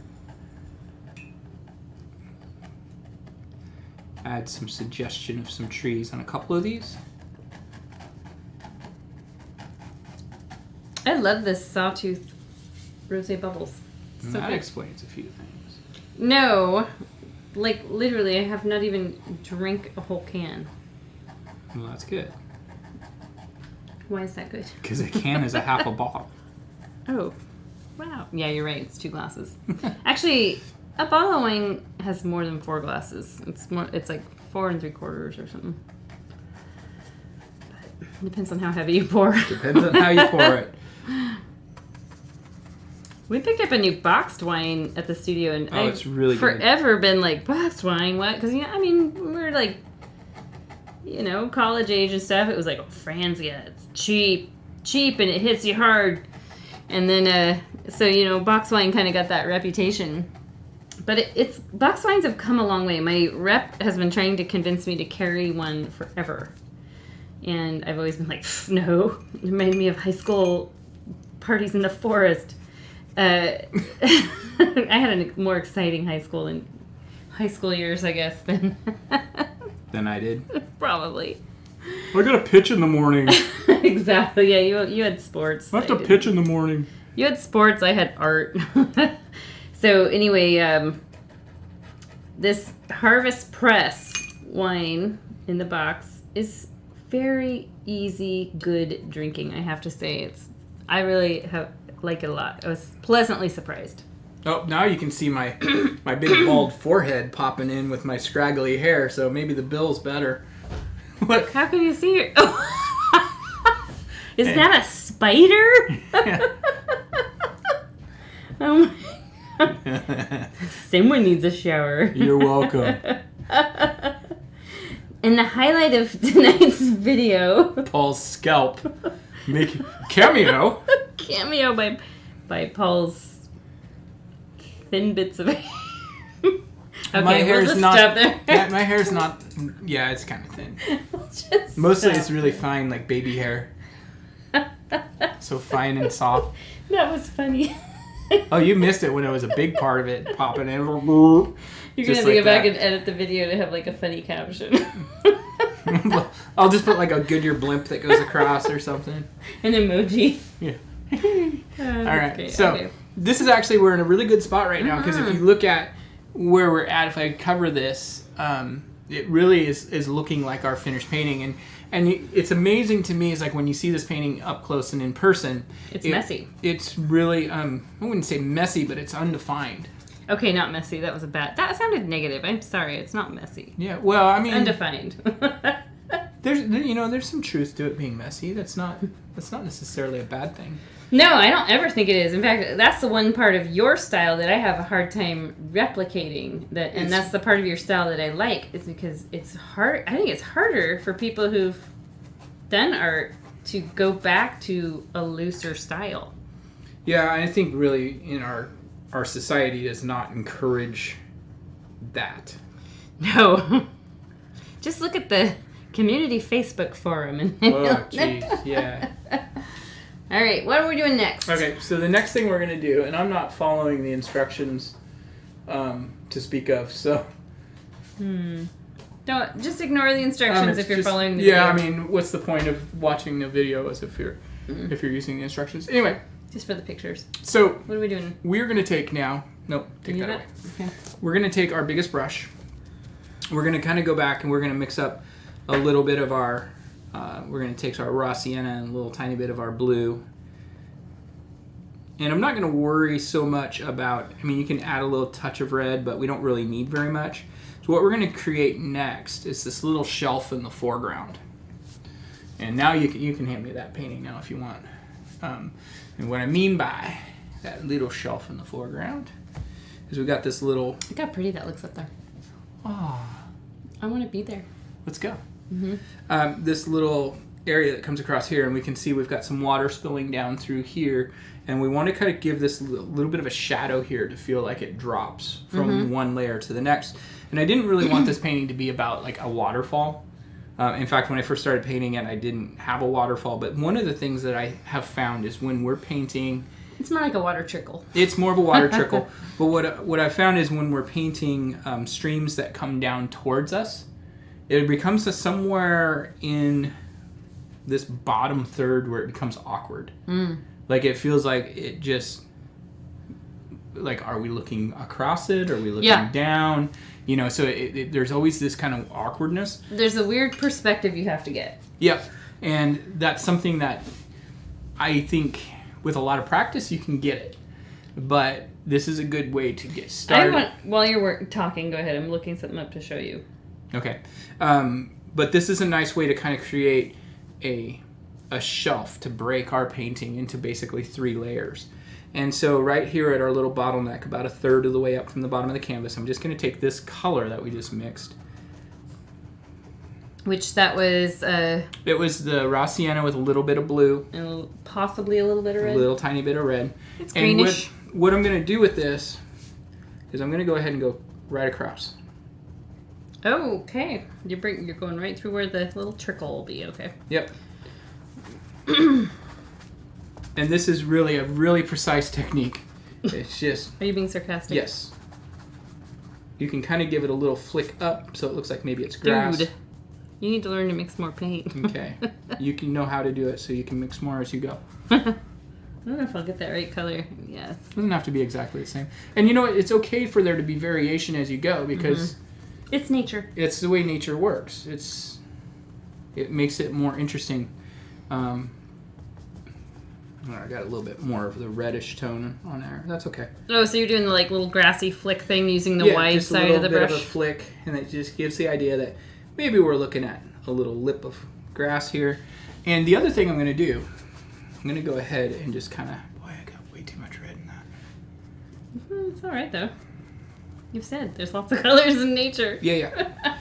add some suggestion of some trees on a couple of these. I love this sawtooth rosé bubbles. So that good. explains a few things. No, like literally, I have not even drank a whole can. Well, that's good. Why is that good? Because a can is a half a bottle. Oh. Wow. Yeah, you're right. It's 2 glasses. Actually, a bottle of wine has more than 4 glasses. It's like 4 3/4 or something. But it depends on how heavy you pour. Depends on how you pour it. We picked up a new boxed wine at the studio, and it's really forever been like, boxed wine, what? Because, I mean, we're like, college age and stuff. It was like, Franzia, it's cheap, and it hits you hard. And then, boxed wine kind of got that reputation. But it's boxed wines have come a long way. My rep has been trying to convince me to carry one forever. And I've always been like, no. It reminded me of high school parties in the forest. I had a more exciting high school years, I guess, than I did. Probably. I got a pitch in the morning. Exactly. Yeah, you had sports. I have to pitch in the morning. You had sports. I had art. So anyway, this Harvest Press wine in the box is very easy, good drinking. I have to say, I really like it a lot. I was pleasantly surprised. Oh, now you can see my big bald forehead popping in with my scraggly hair, so maybe the bill's better. Look. How can you see your... Oh. Is that a spider? Oh my God. Someone needs a shower. You're welcome. And the highlight of tonight's video... Paul's scalp. Make cameo. Cameo by Paul's thin bits of hair. Okay, my hair's we'll not. stop there. My hair's not. Yeah, it's kind of thin. Mostly, it's really fine, like baby hair. So fine and soft. That was funny. Oh, you missed it when it was a big part of it popping in. You're gonna have to go back and edit the video to have like a funny caption. I'll just put like a Goodyear blimp that goes across or something. An emoji. Yeah. All right. great. So okay. This is actually, we're in a really good spot right now, because if you look at where we're at, if I cover this, it really is looking like our finished painting. And it's amazing to me, is like when you see this painting up close and in person. It's messy. It's really, I wouldn't say messy, but it's undefined. Okay, not messy. That was that sounded negative. I'm sorry. It's not messy. Yeah, well, I mean... It's undefined. There's some truth to it being messy. That's not necessarily a bad thing. No, I don't ever think it is. In fact, that's the one part of your style that I have a hard time replicating. That's the part of your style that I like, is because it's hard. I think it's harder for people who've done art to go back to a looser style. Yeah, I think really in our society does not encourage that. No. Just look at the community Facebook forum. Oh, jeez, yeah. All right, what are we doing next? Okay, so the next thing we're going to do, and I'm not following the instructions to speak of, so... Don't just ignore the instructions if you're following the video. Yeah, I mean, what's the point of watching the video as if you're using the instructions? Anyway. Just for the pictures. So... What are we doing? We're going to take now... Nope, take that away. Okay. We're going to take our biggest brush. We're going to kind of go back and we're going to mix up a little bit of our... we're going to take our raw sienna and a little tiny bit of our blue. And I'm not going to worry so much about... I mean, you can add a little touch of red, but we don't really need very much. So what we're going to create next is this little shelf in the foreground. And now you can hand me that painting now if you want. And what I mean by that little shelf in the foreground is we got this little... Look how pretty that looks up there. Oh, I want to be there. let's go. This little area that comes across here, and we can see we've got some water spilling down through here, and we want to kind of give this little bit of a shadow here to feel like it drops from one layer to the next. And I didn't really want this painting to be about like a waterfall. In fact, when I first started painting it, I didn't have a waterfall, but one of the things that I have found is when we're painting... It's more like a water trickle. It's more of a water trickle. But what I found is when we're painting streams that come down towards us, it becomes somewhere in this bottom third where it becomes awkward. Like it feels like it just... Like, are we looking across it? Are we looking down? You know, so there's always this kind of awkwardness. There's a weird perspective you have to get. Yep. And that's something that I think with a lot of practice you can get it. but this is a good way to get started. While you're talking, go ahead. I'm looking something up to show you. Okay. But this is a nice way to kind of create a shelf to break our painting into basically 3 layers. And so right here at our little bottleneck, about 1/3 of the way up from the bottom of the canvas, I'm just going to take this color that we just mixed. Which that was... it was the raw sienna with a little bit of blue. And possibly a little bit of red. A little tiny bit of red. It's greenish. And what I'm going to do with this is I'm going to go ahead and go right across. Oh, okay. You're going right through where the little trickle will be, okay. Yep. And this is really a really precise technique. It's just... Are you being sarcastic? Yes. You can kind of give it a little flick up so it looks like maybe it's grass. Dude, you need to learn to mix more paint. Okay. You can know how to do it so you can mix more as you go. I don't know if I'll get that right color. Yes. It doesn't have to be exactly the same. And you know what? It's okay for there to be variation as you go because... It's nature. It's the way nature works. It makes it more interesting. I got a little bit more of the reddish tone on there. That's okay. Oh, so you're doing the like little grassy flick thing using the wide side of the brush? Just a little bit of a flick, and it just gives the idea that maybe we're looking at a little lip of grass here. And the other thing I'm going to do, I'm going to go ahead and just kind of... Boy, I got way too much red in that. It's all right, though. You've said there's lots of colors in nature. Yeah.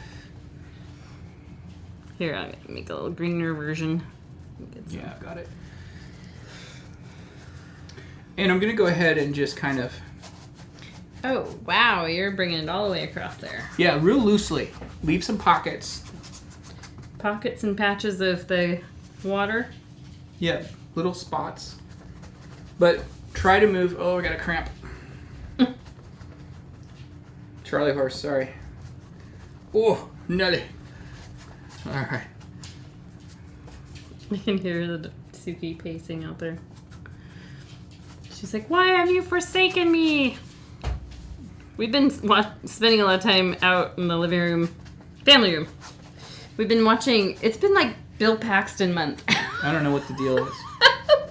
Here, I'll make a little greener version. Yeah, got it. And I'm going to go ahead and just kind of... Oh, wow. You're bringing it all the way across there. Yeah, real loosely. Leave some pockets. Pockets and patches of the water? Yeah, little spots. But try to move... Oh, I got a cramp. Charlie horse, sorry. Oh, nutty. All right. I can hear the Suki pacing out there. She's like, "Why have you forsaken me?" We've been spending a lot of time out in the living room, family room. We've been watching, it's been like Bill Paxton month. I don't know what the deal is.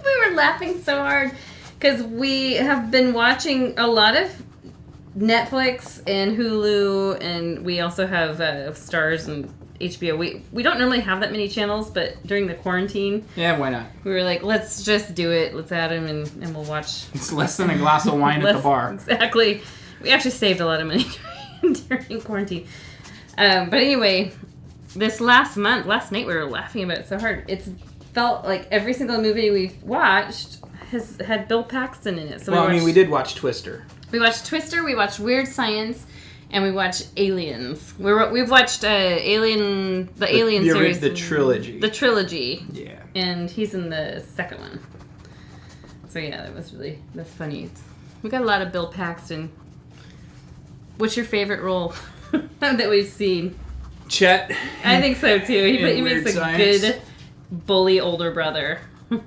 We were laughing so hard because we have been watching a lot of Netflix and Hulu, and we also have Starz and HBO. We don't normally have that many channels, but during the quarantine... Yeah, why not? We were like, let's just do it. Let's add them and we'll watch... It's less than a glass of wine at the bar. Exactly. We actually saved a lot of money during quarantine. But anyway, this last night we were laughing about it so hard. It's felt like every single movie we've watched has had Bill Paxton in it. So we did watch Twister. We watched Twister, we watched Weird Science, and we watched Aliens. We've watched Alien series. The trilogy. The trilogy. Yeah. And he's in the second one. So yeah, that's funny. We got a lot of Bill Paxton. What's your favorite role that we've seen? Chet. I think so too. He makes a Science. good bully older brother.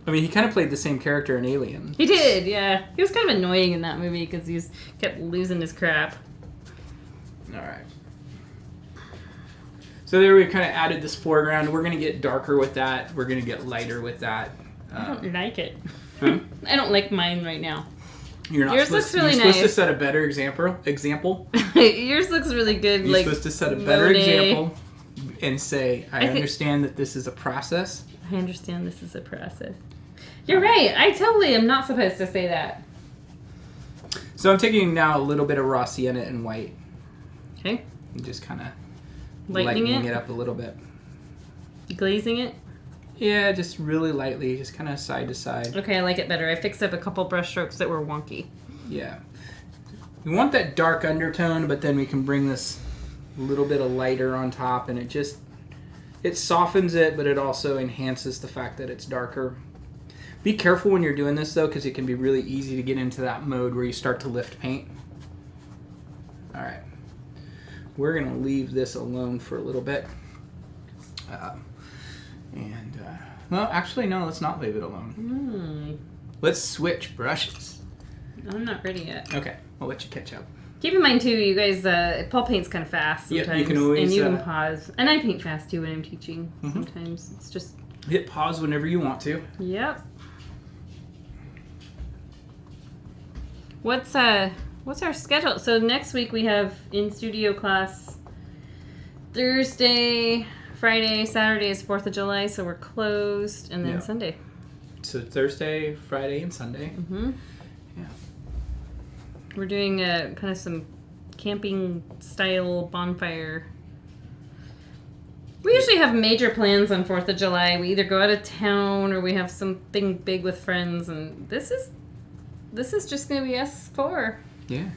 I mean, he kind of played the same character in Alien. He did, yeah. He was kind of annoying in that movie because he kept losing his crap. All right. So there we kind of added this foreground. We're going to get darker with that. We're going to get lighter with that. I don't like it. Huh? I don't like mine right now. You're not Yours supposed, looks really you're nice. supposed to set a better example. Yours looks really good. You're supposed to set a better Monet. example and say, I understand that this is a process. I understand this is a process. You're right. I totally am not supposed to say that. So I'm taking now a little bit of raw sienna and white. Okay. And just kind of lightening it up a little bit. Glazing it? Yeah, just really lightly, just kind of side to side. Okay, I like it better. I fixed up a couple brush strokes that were wonky. Yeah. We want that dark undertone, but then we can bring this little bit of lighter on top, and it softens it, but it also enhances the fact that it's darker. Be careful when you're doing this, though, because it can be really easy to get into that mode where you start to lift paint. All right. We're going to leave this alone for a little bit. Well, actually, no, let's not leave it alone. Let's switch brushes. I'm not ready yet. Okay, I'll let you catch up. Keep in mind, too, you guys, Paul paints kind of fast sometimes. Yeah, you can always... And you can pause. And I paint fast, too, when I'm teaching sometimes. It's just... Hit pause whenever you want to. Yep. What's our schedule? So next week we have in-studio class Thursday, Friday, Saturday is 4th of July, so we're closed, and then Sunday. So Thursday, Friday, and Sunday. Mm-hmm. Yeah. We're doing kind of some camping-style bonfire. We usually have major plans on 4th of July. We either go out of town or we have something big with friends, and this is just going to be us four. Yeah.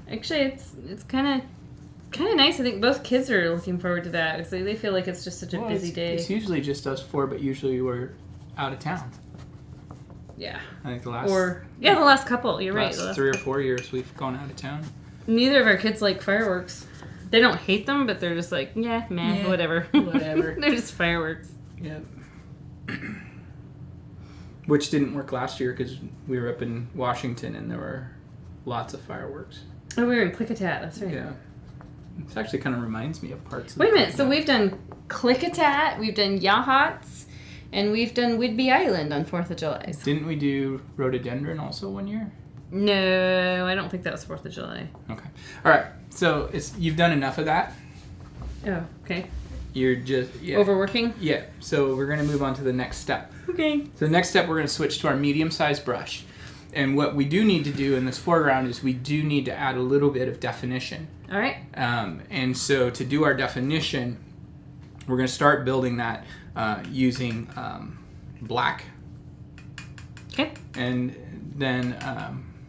Actually, it's kind of nice. I think both kids are looking forward to that because they feel like it's just such a busy day. It's usually just us four, but usually we're out of town. Yeah. I think the last the last couple. You're right. The last 3 or 4 years we've gone out of town. Neither of our kids like fireworks. They don't hate them, but they're just like, whatever. Whatever. They're just fireworks. Yeah. Which didn't work last year because we were up in Washington and there were lots of fireworks. Oh, we were in Klickitat. That's right. Yeah. It actually kind of reminds me of parts of Wait a minute. So we've done Klickitat, we've done Yachats, and we've done Whidbey Island on 4th of July. Didn't we do Rhododendron also one year? No, I don't think that was 4th of July. Okay. All right. So you've done enough of that. Oh, okay. You're just... Yeah. Overworking? Yeah. So we're going to move on to the next step. Okay. So the next step, we're going to switch to our medium-sized brush. And what we do need to do in this foreground is we do need to add a little bit of definition. All right. And so to do our definition, we're going to start building that using black. Okay. And then,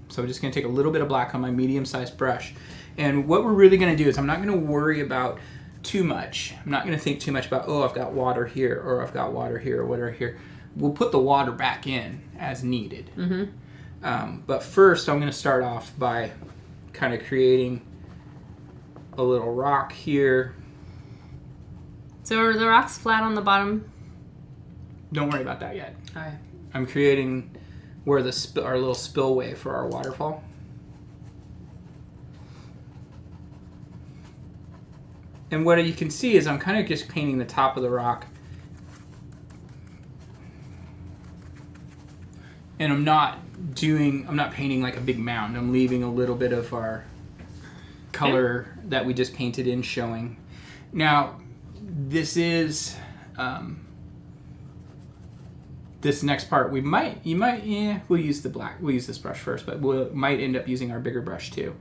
so I'm just going to take a little bit of black on my medium-sized brush. And what we're really going to do is I'm not going to worry about too much. I'm not going to think too much about, I've got water here, or I've got water here, or whatever here. We'll put the water back in as needed. Mm-hmm. But first, I'm going to start off by kind of creating a little rock here. So are the rocks flat on the bottom? Don't worry about that yet. All right. I'm creating where our little spillway for our waterfall. And what you can see is I'm kind of just painting the top of the rock. And I'm not painting like a big mound. I'm leaving a little bit of our color that we just painted in showing. Now, this is, this next part, we'll use the black. We'll use this brush first, but we might end up using our bigger brush too.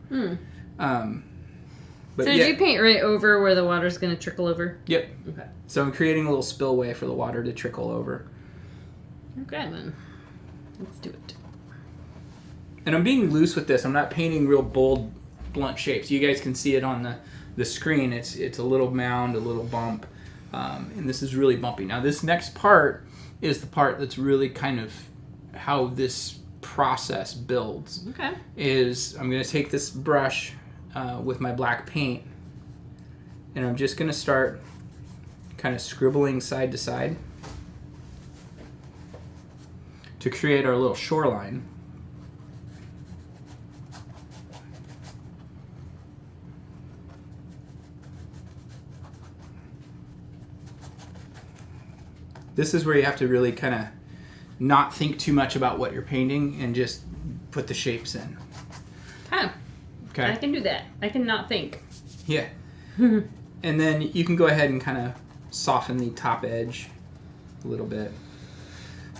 So did you paint right over where the water's going to trickle over? Yep. Okay. So I'm creating a little spillway for the water to trickle over. Okay, then. Let's do it. And I'm being loose with this. I'm not painting real bold, blunt shapes. You guys can see it on the screen. It's a little mound, a little bump. And this is really bumpy. Now this next part is the part that's really kind of how this process builds. Okay. I'm going to take this brush with my black paint, and I'm just going to start kind of scribbling side to side to create our little shoreline. This is where you have to really kind of not think too much about what you're painting and just put the shapes in. Huh. Okay. I can do that. I can not think. Yeah. And then you can go ahead and kind of soften the top edge a little bit.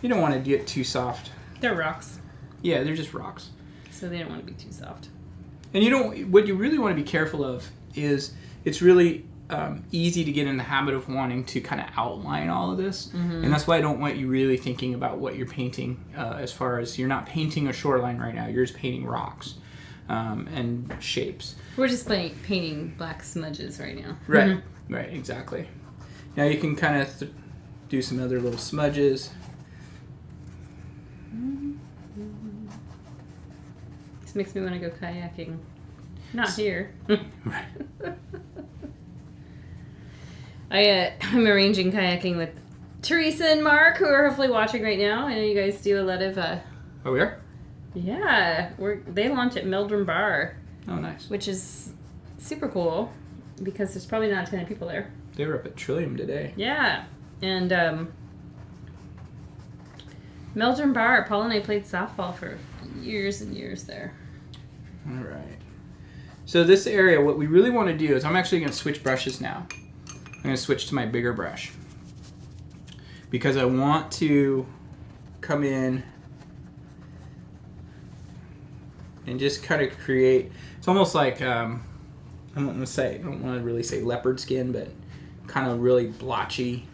You don't want to get too soft. They're rocks. Yeah, they're just rocks. So they don't want to be too soft. And what you really want to be careful of is it's really easy to get in the habit of wanting to kind of outline all of this. Mm-hmm. And that's why I don't want you really thinking about what you're painting as far as you're not painting a shoreline right now. You're just painting rocks and shapes. We're just painting black smudges right now. Right, Mm-hmm. Right, exactly. Now you can kind of do some other little smudges. This makes me want to go kayaking. Not here. Right. I'm arranging kayaking with Teresa and Mark, who are hopefully watching right now. I know you guys do a lot of... Oh, we are? Yeah. They launch at Meldrum Bar. Oh, nice. Which is super cool because there's probably not a ton of people there. They were up at Trillium today. Yeah. And Meldrum Bar, Paul and I played softball for years and years there. All right. So this area, what we really want to do is I'm actually going to switch brushes now. I'm going to switch to my bigger brush because I want to come in and just kind of create. It's almost like I don't want to really say leopard skin, but kind of really blotchy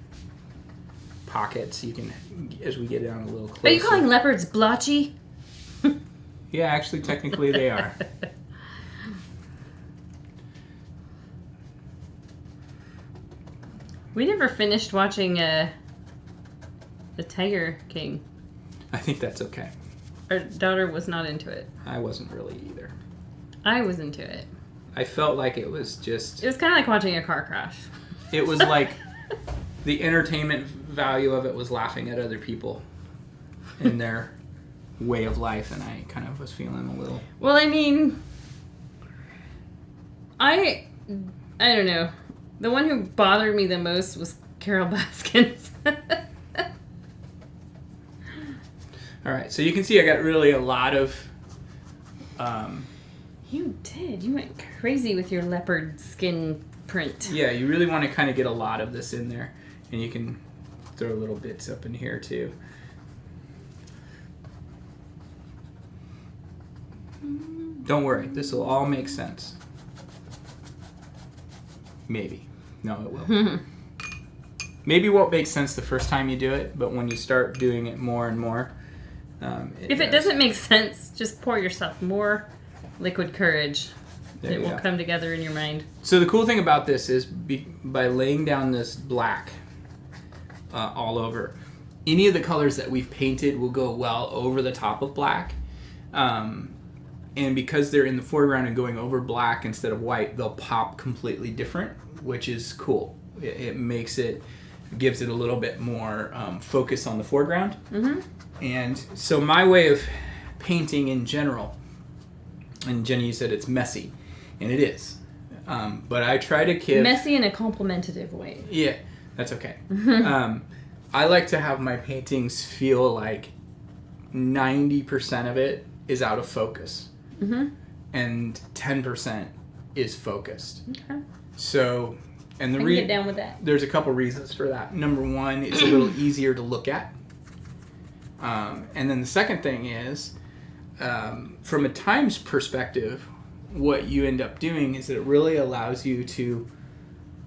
pockets. You can, as we get down a little closer. Are you calling leopards blotchy? Yeah, actually, technically they are. We never finished watching The Tiger King. I think that's okay. Our daughter was not into it. I wasn't really either. I was into it. I felt like it was just... It was kind of like watching a car crash. It was like the entertainment value of it was laughing at other people and their way of life, and I kind of was feeling a little... Well, I mean, I don't know. The one who bothered me the most was Carol Baskins. All right, so you can see I got really a lot of... You did. You went crazy with your leopard skin print. Yeah, you really want to kind of get a lot of this in there, and you can throw little bits up in here too. Don't worry, this will all make sense. Maybe. No, it will. Maybe won't make sense the first time you do it, but when you start doing it more and more, if it doesn't make sense, just pour yourself more liquid courage. It will come together in your mind. So the cool thing about this is by laying down this black all over, any of the colors that we've painted will go well over the top of black. And because they're in the foreground and going over black instead of white, they'll pop completely different, which is cool. It makes it, gives it a little bit more focus on the foreground. Mm-hmm. And so my way of painting in general, and Jenny, you said it's messy, and it is. But I try to give... Messy in a complimentative way. Yeah, that's okay. I like to have my paintings feel like 90% of it is out of focus. Mm-hmm. And 10% is focused. Okay. So, and I can get down with that. There's a couple reasons for that. Number one, it's a little easier to look at. And then the second thing is, from a times perspective, what you end up doing is that it really allows you to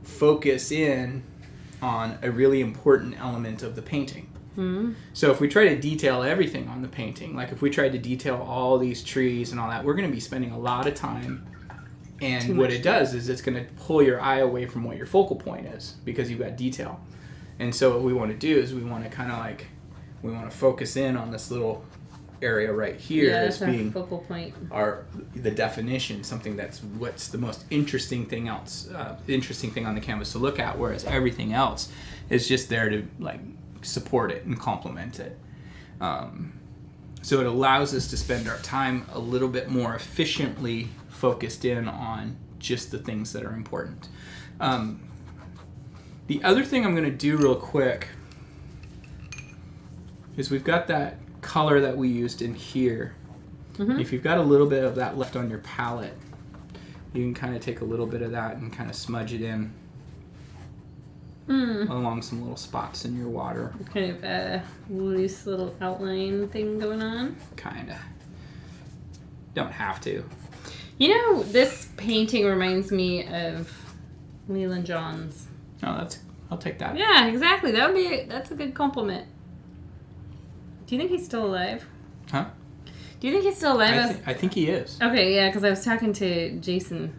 focus in on a really important element of the painting. Mm-hmm. So if we try to detail everything on the painting, like if we tried to detail all these trees and all that, we're going to be spending a lot of time. And what it does is it's going to pull your eye away from what your focal point is because you've got detail. And so what we want to do is we want to kind of like, we want to focus in on this little area right here as being our focal point. The definition, something that's what's the most interesting thing on the canvas to look at, whereas everything else is just there to like support it and complement it. So it allows us to spend our time a little bit more efficiently focused in on just the things that are important. The other thing I'm going to do real quick is we've got that color that we used in here. Mm-hmm. If you've got a little bit of that left on your palette, you can kind of take a little bit of that and kind of smudge it in along some little spots in your water. Kind of a loose little outline thing going on. Kind of. Don't have to. You know, this painting reminds me of Leland John's. Oh, I'll take that. Yeah, exactly. That's a good compliment. Do you think he's still alive? Huh? Do you think he's still alive? I think he is. Okay, yeah, because I was talking to Jason,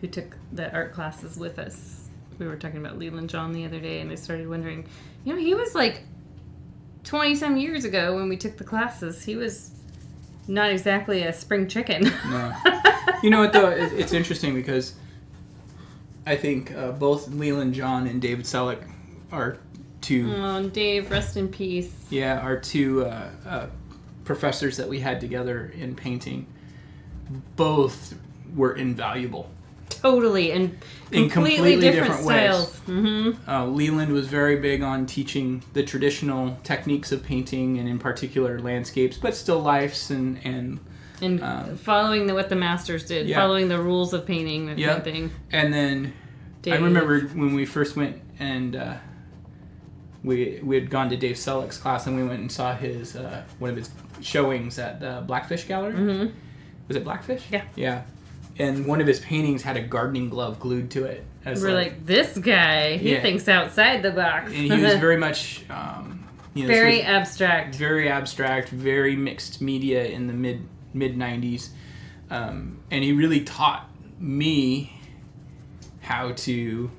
who took the art classes with us. We were talking about Leland John the other day, and I started wondering, he was like 20-some years ago when we took the classes. He was not exactly a spring chicken. No. You know what, though? It's interesting because I think both Leland John and David Selleck are two... Oh, Dave, rest in peace. Yeah, our two professors that we had together in painting. Both were invaluable. Totally, and completely different styles. Mm-hmm. Leland was very big on teaching the traditional techniques of painting, and in particular landscapes, but still lifes and And following what the masters did, following the rules of painting, that kind of thing. And then I remember when we first went and we had gone to Dave Selleck's class, and we went and saw his one of his showings at the Blackfish Gallery. Mm-hmm. Was it Blackfish? Yeah. Yeah. And one of his paintings had a gardening glove glued to it. We're like, this guy, he thinks outside the box. And he was very much... very abstract. Very abstract, very mixed media in the mid 90s. And he really taught me how to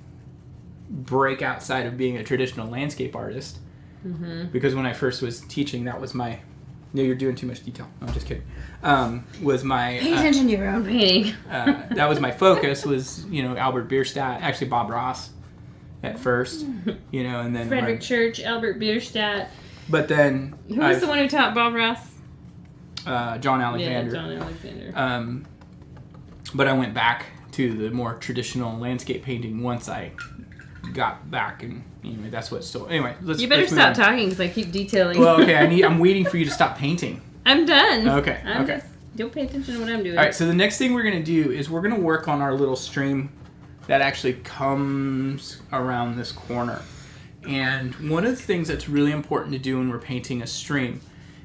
break outside of being a traditional landscape artist. Mm-hmm. Because when I first was teaching, that was my... No, you're doing too much detail. No, I'm just kidding. Was my... Pay attention to your own painting. That was my focus, was, Albert Bierstadt, actually Bob Ross at first, and then... Frederick Church, Albert Bierstadt. But then... Who was the one who taught Bob Ross? John Alexander. Yeah, John Alexander. But I went back to the more traditional landscape painting once I got back, and anyway, that's what still... Anyway, you better stop talking, because I keep detailing. Well, okay, I'm waiting for you to stop painting. I'm done. Okay, okay. Don't pay attention to what I'm doing. All right, so the next thing we're going to do is we're going to work on our little stream that actually comes around this corner. And one of the things that's really important to do when we're painting a stream,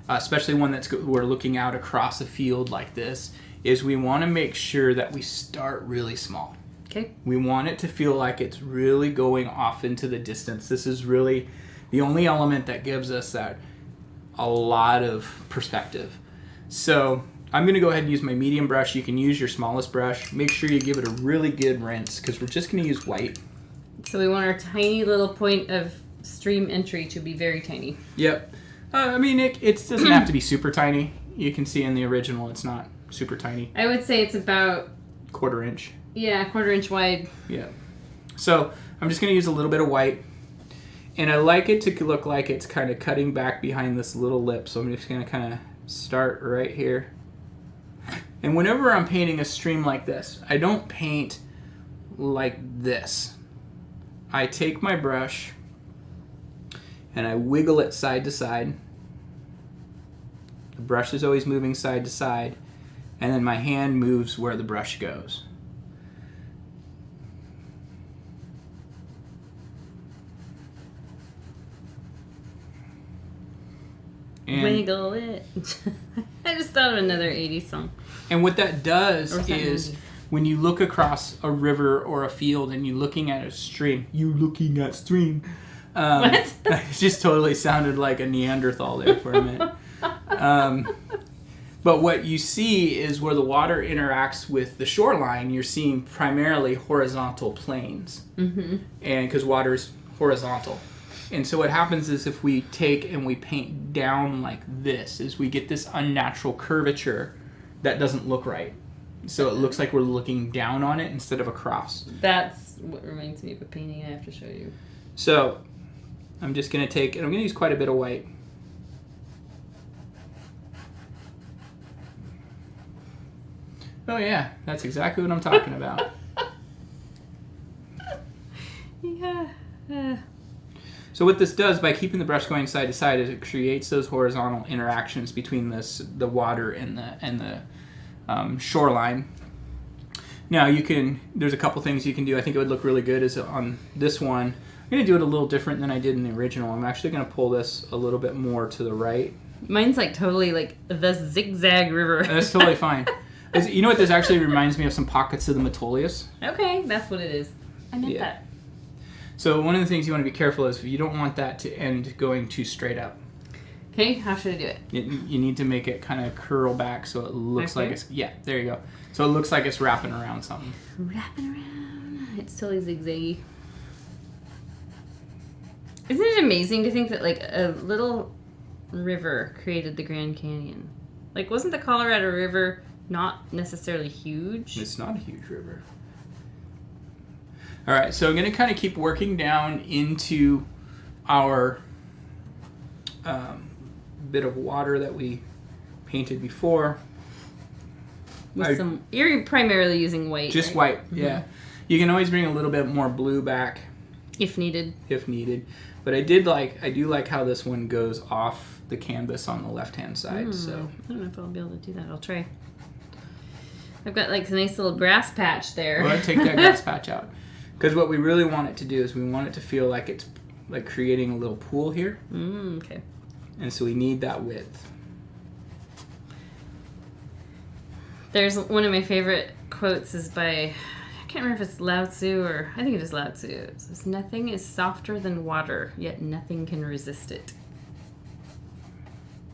especially one we're looking out across a field like this, is we want to make sure that we start really small. Okay. We want it to feel like it's really going off into the distance. This is really the only element that gives us that a lot of perspective. So I'm going to go ahead and use my medium brush. You can use your smallest brush. Make sure you give it a really good rinse, because we're just going to use white. So we want our tiny little point of stream entry to be very tiny. Yep. It doesn't have to be super tiny. You can see in the original it's not super tiny. I would say it's about... 1/4 inch. Yeah, 1/4 inch wide. Yeah. So I'm just going to use a little bit of white. And I like it to look like it's kind of cutting back behind this little lip. So I'm just going to kind of start right here. And whenever I'm painting a stream like this, I don't paint like this. I take my brush and I wiggle it side to side. The brush is always moving side to side. And then my hand moves where the brush goes. And wiggle it. I just thought of another 80s song. And what that does is when you look across a river or a field and you're looking at a stream, What? It just totally sounded like a Neanderthal there for a minute. But what you see is where the water interacts with the shoreline, you're seeing primarily horizontal planes. Mm-hmm. And because water is horizontal. And so what happens is if we take and we paint down like this, is we get this unnatural curvature that doesn't look right. So it looks like we're looking down on it instead of across. That's what reminds me of a painting I have to show you. So I'm just going to take, and I'm going to use quite a bit of white. Oh yeah, that's exactly what I'm talking about. Yeah. So what this does, by keeping the brush going side to side, is it creates those horizontal interactions between the water and the shoreline. Now there's a couple things you can do. I think it would look really good is on this one. I'm going to do it a little different than I did in the original. I'm actually going to pull this a little bit more to the right. Mine's like totally like the zigzag river. That's totally fine. You know what this actually reminds me of? Some pockets of the Metolius. Okay, that's what it is. I meant that. So one of the things you want to be careful is you don't want that to end going too straight up. Okay, how should I do it? You need to make it kind of curl back so it looks like it's... Yeah, there you go. So it looks like it's wrapping around something. Wrapping around. It's totally zigzaggy. Isn't it amazing to think that like a little river created the Grand Canyon? Like, wasn't the Colorado River not necessarily huge? It's not a huge river. All right, so I'm going to kind of keep working down into our bit of water that we painted before. You're primarily using white. Just right? white, Mm-hmm. yeah. You can always bring a little bit more blue back. If needed. But I do like how this one goes off the canvas on the left-hand side. So I don't know if I'll be able to do that. I'll try. I've got like a nice little grass patch there. Well, take that grass patch out. Because what we really want it to do is we want it to feel like it's like creating a little pool here. Okay. And so we need that width. There's one of my favorite quotes is by, I can't remember if it's Lao Tzu or, I think it is Lao Tzu. It says, "Nothing is softer than water, yet nothing can resist it."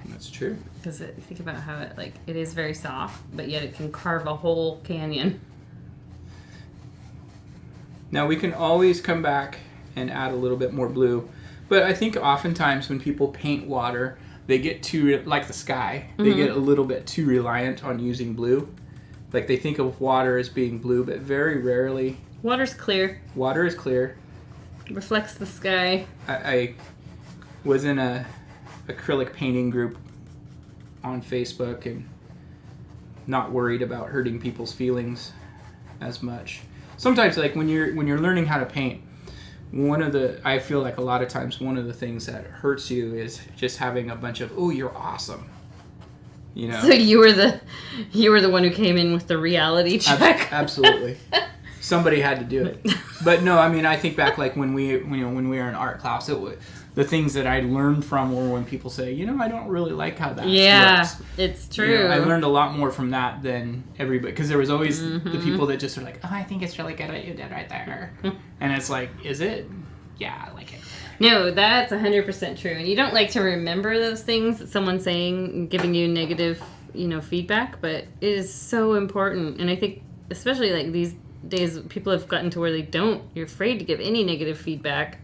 That's true. Because think about how it is very soft, but yet it can carve a whole canyon. Now we can always come back and add a little bit more blue. But I think oftentimes when people paint water, they get too, like the sky, they get a little bit too reliant on using blue. Like they think of water as being blue, but very rarely. Water's clear. Water is clear. Reflects the sky. I was in a acrylic painting group on Facebook and not worried about hurting people's feelings as much. Sometimes, like when you're learning how to paint, I feel like a lot of times one of the things that hurts you is just having a bunch of, "Oh, you're awesome," you know. So you were the one who came in with the reality check. Absolutely, somebody had to do it. But no, I mean, I think back like when we were in art class, the things that I learned from were when people say, I don't really like how that looks. It's true. I learned a lot more from that than everybody, because there was always the people that just are like, "Oh, I think it's really good what you did right there." And it's like, is it? Yeah, I like it. No, that's 100% true. And you don't like to remember those things that someone's saying, giving you negative, feedback, but it is so important. And I think, especially like these days, people have gotten to where you're afraid to give any negative feedback.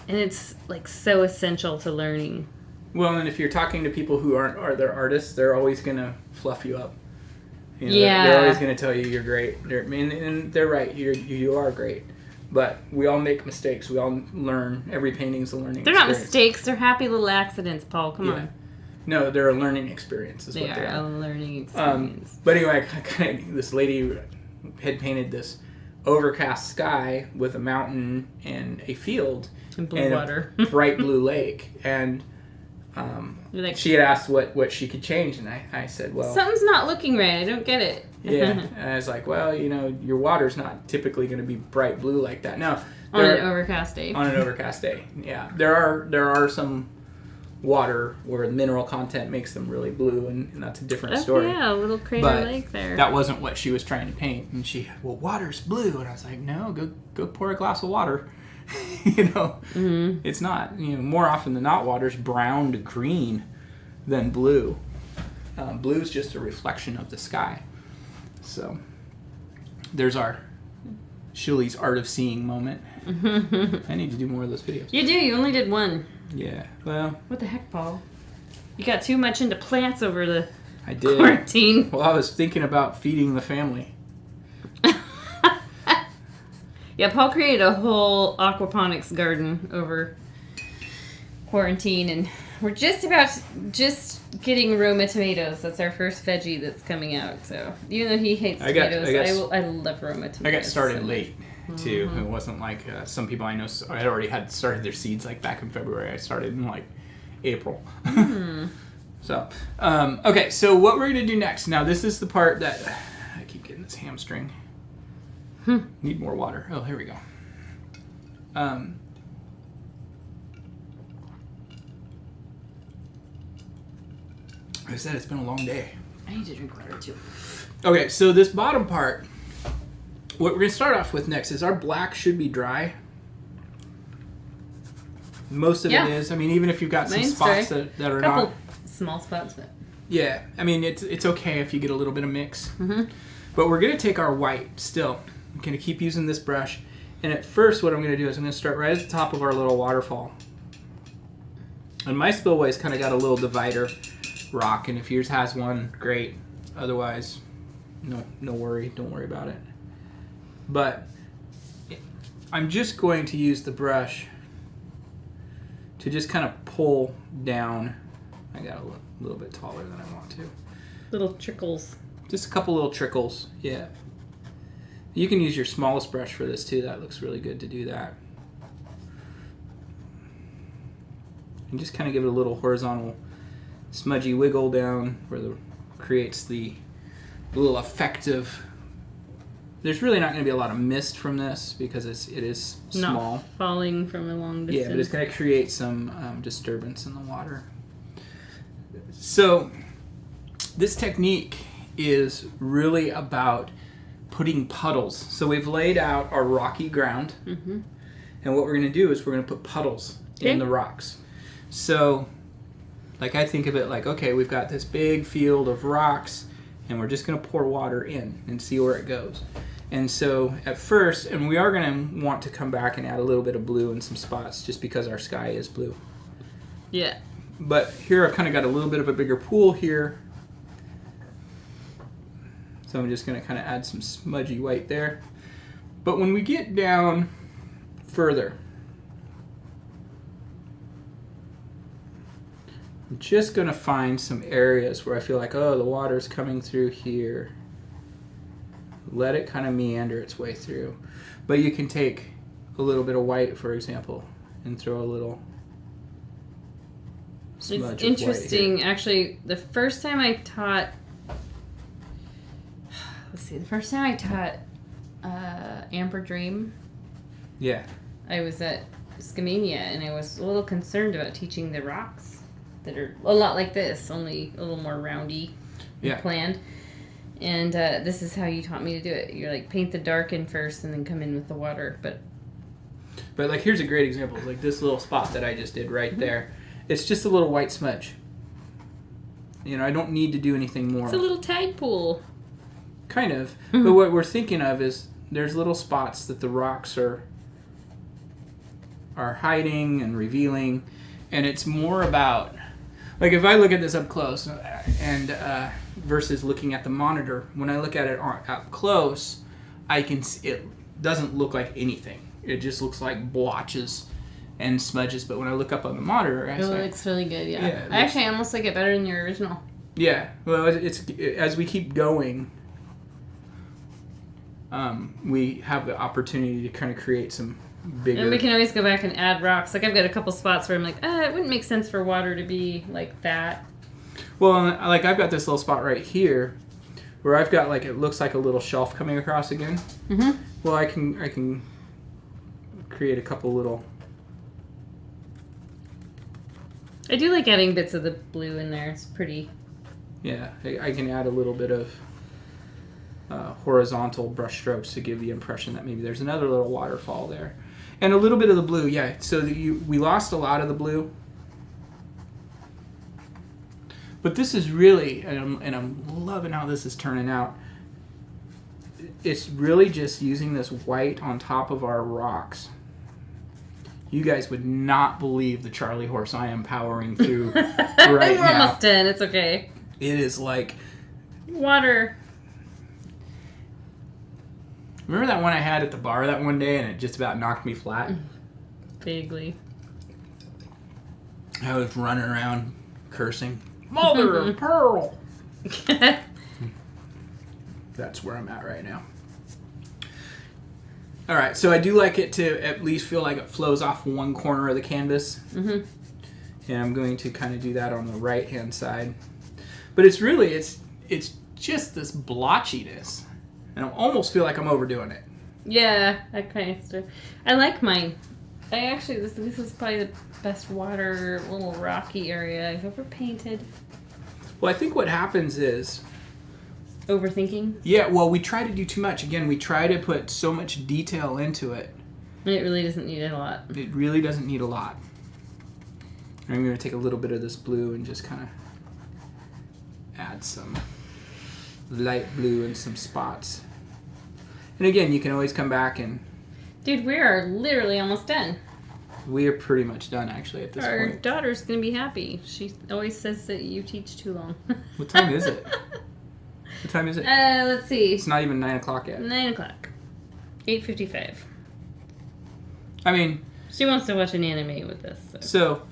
And it's like so essential to learning. Well, and if you're talking to people who they're artists, they're always gonna fluff you up. They're always gonna tell you you're great. And they're right. You are great. But we all make mistakes. We all learn. Every painting's a learning. They're not mistakes. They're happy little accidents, Paul. Come on. No, they're a learning experience. They are a learning experience. But anyway, this lady had painted this overcast sky with a mountain and a field and blue water, a bright blue lake, and she had asked what she could change, and I said, well, something's not looking right. I don't get it. Yeah, and I was like, well, your water's not typically going to be bright blue like that. No, on an overcast day. On an overcast day, yeah, there are some water where the mineral content makes them really blue, and that's a different story. Yeah, a little crater lake there. That wasn't what she was trying to paint, and water's blue, and I was like, no, go pour a glass of water. It's not. More often than not, water's brown to green than blue. Blue's just a reflection of the sky. So there's our Shilly's Art of Seeing moment. I need to do more of those videos. You do. You only did one. Yeah. Well. What the heck, Paul? You got too much into plants over the quarantine. Well, I was thinking about feeding the family. Yeah, Paul created a whole aquaponics garden over quarantine, and we're just getting Roma tomatoes. That's our first veggie that's coming out. So even though he hates tomatoes, I love Roma tomatoes. I got started late too. It wasn't like some people I know had already had started their seeds like back in February. I started in like April. So okay, so what we're gonna do next? Now this is the part that I keep getting this hamstring. Need more water. Oh, here we go. I said it's been a long day. I need to drink water too. Okay, so this bottom part, what we're going to start off with next is our black should be dry. Most of it is. I mean, even if you've got some spots that are not. Small spots, but. Yeah, I mean, it's okay if you get a little bit of mix. But we're going to take our white still. I'm going to keep using this brush. And at first, what I'm going to do is I'm going to start right at the top of our little waterfall. And my spillway's kind of got a little divider rock, and if yours has one, great. Otherwise, no worry. Don't worry about it. But I'm just going to use the brush to just kind of pull down. I got a little bit taller than I want to. Little trickles. Just a couple little trickles, yeah. You can use your smallest brush for this too. That looks really good to do that. And just kind of give it a little horizontal smudgy wiggle down where creates the little effective. There's really not going to be a lot of mist from this because it is small. Not falling from a long distance. Yeah, but it's going to create some disturbance in the water. So this technique is really about putting puddles. So we've laid out our rocky ground, and what we're going to do is we're going to put puddles in the rocks. So, like, I think of it like, okay, we've got this big field of rocks, and we're just going to pour water in and see where it goes. And so at first, and we are going to want to come back and add a little bit of blue in some spots just because our sky is blue. Yeah. But here I've kind of got a little bit of a bigger pool here. So I'm just going to kind of add some smudgy white there. But when we get down further, I'm just going to find some areas where I feel like, oh, the water's coming through here. Let it kind of meander its way through. But you can take a little bit of white, for example, and throw a little smudge. It's interesting, actually. The first time I taught Amber Dream, yeah, I was at Skamania, and I was a little concerned about teaching the rocks that are a lot like this, only a little more roundy and planned. And this is how you taught me to do it. You're like, paint the dark in first and then come in with the water. But like, here's a great example. Like this little spot that I just did right there. It's just a little white smudge. You know, I don't need to do anything more. It's a little tide pool. Kind of. But what we're thinking of is there's little spots that the rocks are hiding and revealing. And it's more about, like, if I look at this up close and versus looking at the monitor, when I look at it up close, I can see it doesn't look like anything. It just looks like blotches and smudges. But when I look up on the monitor, it looks really good. Yeah, actually, I almost like it better than your original. Yeah, well, it's as we keep going, we have the opportunity to kind of create some bigger. And we can always go back and add rocks. Like, I've got a couple spots where I'm like, it wouldn't make sense for water to be like that. Well, like, I've got this little spot right here where I've got, like, it looks like a little shelf coming across again. Well, I can create a couple little. I do like adding bits of the blue in there. It's pretty. Yeah, I can add a little bit of horizontal brush strokes to give the impression that maybe there's another little waterfall there. And a little bit of the blue, yeah. So we lost a lot of the blue. But this is really, and I'm loving how this is turning out. It's really just using this white on top of our rocks. You guys would not believe the Charlie horse I am powering through right now. We're almost done. It's okay. It is like water. Remember that one I had at the bar that one day and it just about knocked me flat? Vaguely. I was running around cursing. Mother of pearl! That's where I'm at right now. Alright, so I do like it to at least feel like it flows off one corner of the canvas. And I'm going to kind of do that on the right hand side. But it's really, it's just this blotchiness. And I almost feel like I'm overdoing it. Yeah, that kind of stuff. I like mine. I actually, this is probably the best water, little rocky area I've ever painted. Well, I think what happens is... Overthinking? Yeah, well, we try to do too much. Again, we try to put so much detail into it. And it really doesn't need a lot. It really doesn't need a lot. I'm going to take a little bit of this blue and just kind of add some light blue in some spots. And again, you can always come back and... Dude, we are literally almost done. We are pretty much done, actually, at this point. Our daughter's going to be happy. She always says that you teach too long. What time is it? What time is it? Let's see. It's not even 9 o'clock yet. 9 o'clock. 8:55. I mean... She wants to watch an anime with us. So,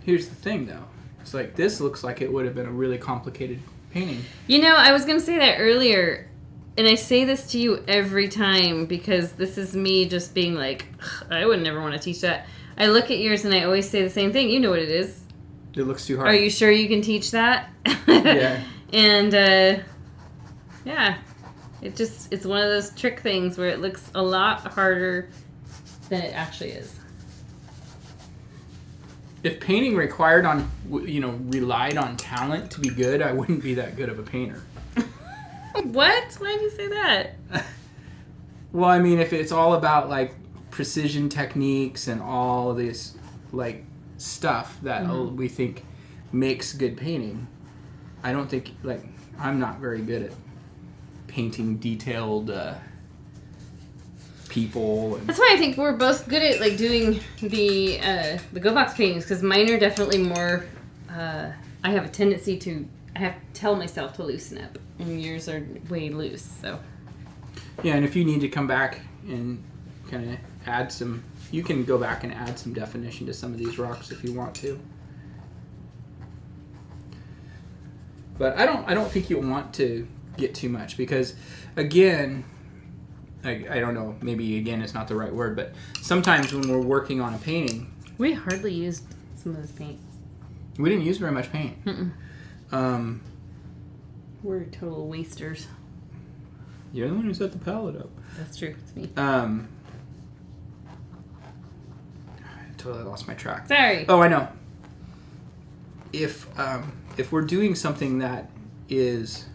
here's the thing, though. It's like, this looks like it would have been a really complicated painting. You know, I was going to say that earlier, and I say this to you every time because this is me just being like, I would never want to teach that. I look at yours and I always say the same thing. You know what it is. It looks too hard. Are you sure you can teach that? Yeah. And Yeah. It's one of those trick things where it looks a lot harder than it actually is. If painting relied on talent to be good, I wouldn't be that good of a painter. What? Why did you say that? Well, I mean, if it's all about like precision techniques and all this like stuff that we think makes good painting, I don't think I'm not very good at painting detailed people. That's why I think we're both good at like doing the go box paintings, because mine are definitely more. I have a tendency to tell myself to loosen up, and yours are way loose. So. Yeah, and if you need to come back and kind of add some, you can go back and add some definition to some of these rocks if you want to. But I don't think you'll want to get too much, because again, I don't know, maybe again it's not the right word, but sometimes when we're working on a painting, we hardly used some of this paint. We didn't use very much paint. We're total wasters. You're the one who set the palette up. That's true. It's me. I totally lost my track. Sorry. Oh, I know. If we're doing something that is,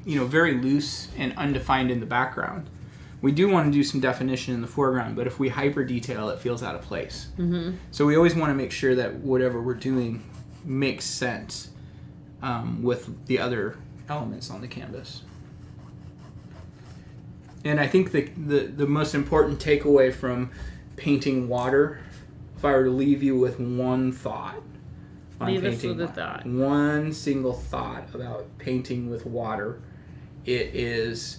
very loose and undefined in the background, we do want to do some definition in the foreground, but if we hyper detail, it feels out of place. Mm-hmm. So we always want to make sure that whatever we're doing makes sense with the other elements on the canvas. And I think the most important takeaway from painting water, if I were to leave you with one thought on leave painting us with a thought. One single thought about painting with water, it is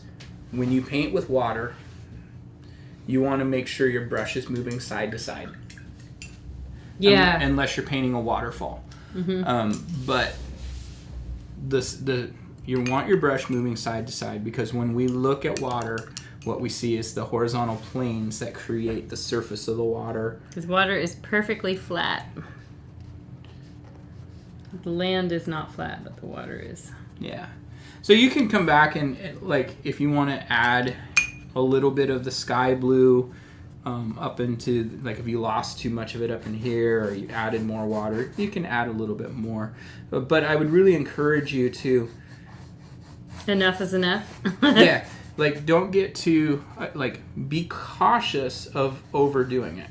when you paint with water, you want to make sure your brush is moving side to side. Yeah. Unless you're painting a waterfall. Mm-hmm. But you want your brush moving side to side, because when we look at water, what we see is the horizontal planes that create the surface of the water. Because water is perfectly flat. The land is not flat, but the water is. Yeah. So you can come back and if you want to add a little bit of the sky blue up into, if you lost too much of it up in here, or you added more water, you can add a little bit more. But I would really encourage you to... Enough is enough. Yeah. Don't get too... be cautious of overdoing it.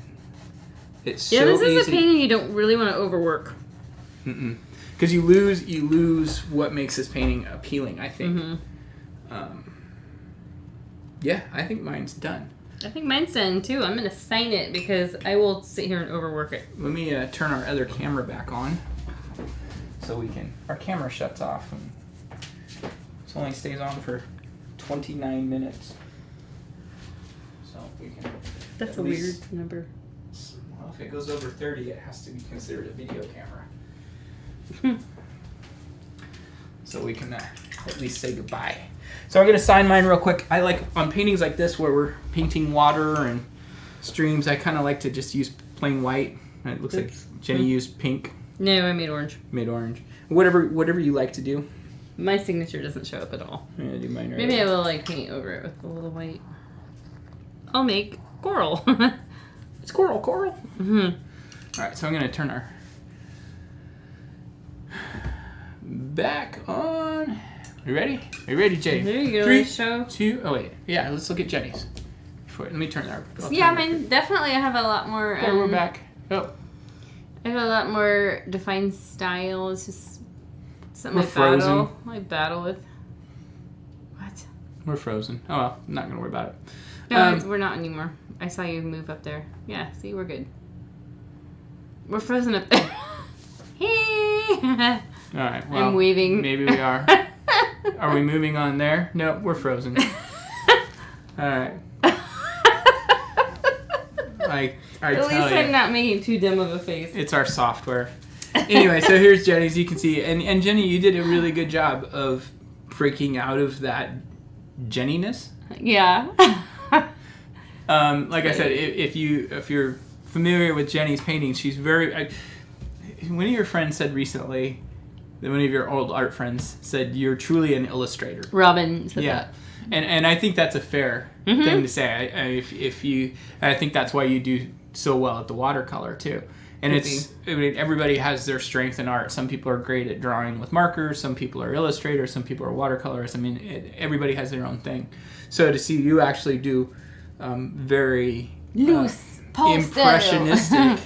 It's so easy. Yeah, this is a painting you don't really want to overwork. Mm-mm. Because you lose what makes this painting appealing, I think. Mm-hmm. Yeah, I think mine's done. I think mine's done too. I'm going to sign it because I will sit here and overwork it. Let me turn our other camera back on so we can... Our camera shuts off and it only stays on for 29 minutes. So we can... That's a weird number. Well, if it goes over 30, it has to be considered a video camera. So we can at least say goodbye. So I'm going to sign mine real quick. I like, on paintings like this where we're painting water and streams, I kind of like to just use plain white. It looks like Jenny used pink. No, I made orange. Made orange. Whatever you like to do. My signature doesn't show up at all. I'm going to do mine right Maybe I will paint over it with a little white. I'll make coral. It's coral. Mm-hmm. All right, so I'm going to turn our back on. Are you ready? Are you ready, Jay? There you go. 3, show. 2. Oh wait, yeah. Let's look at Jenny's. Let me turn our. Yeah, mine definitely. I have a lot more. There, we're back. Oh. I have a lot more defined style. It's just something I battle with. What? We're frozen. Oh well, I'm not gonna worry about it. No, we're not anymore. I saw you move up there. Yeah, see, we're good. We're frozen up there. All right. Well, I'm weaving. Maybe we are. Are we moving on there? No, we're frozen. All right. At least I'm not making too dumb of a face. It's our software. Anyway, so here's Jenny's. You can see, and Jenny, you did a really good job of breaking out of that Jenniness. Yeah. Like I said, if you're familiar with Jenny's paintings, she's very. One of your friends said recently, one of your old art friends said you're truly an illustrator. Robin said Yeah. that. And I think that's a fair thing to say. I think that's why you do so well at the watercolor too. And everybody has their strength in art. Some people are great at drawing with markers. Some people are illustrators. Some people are watercolorists. I mean, everybody has their own thing. So to see you actually do very loose, impressionistic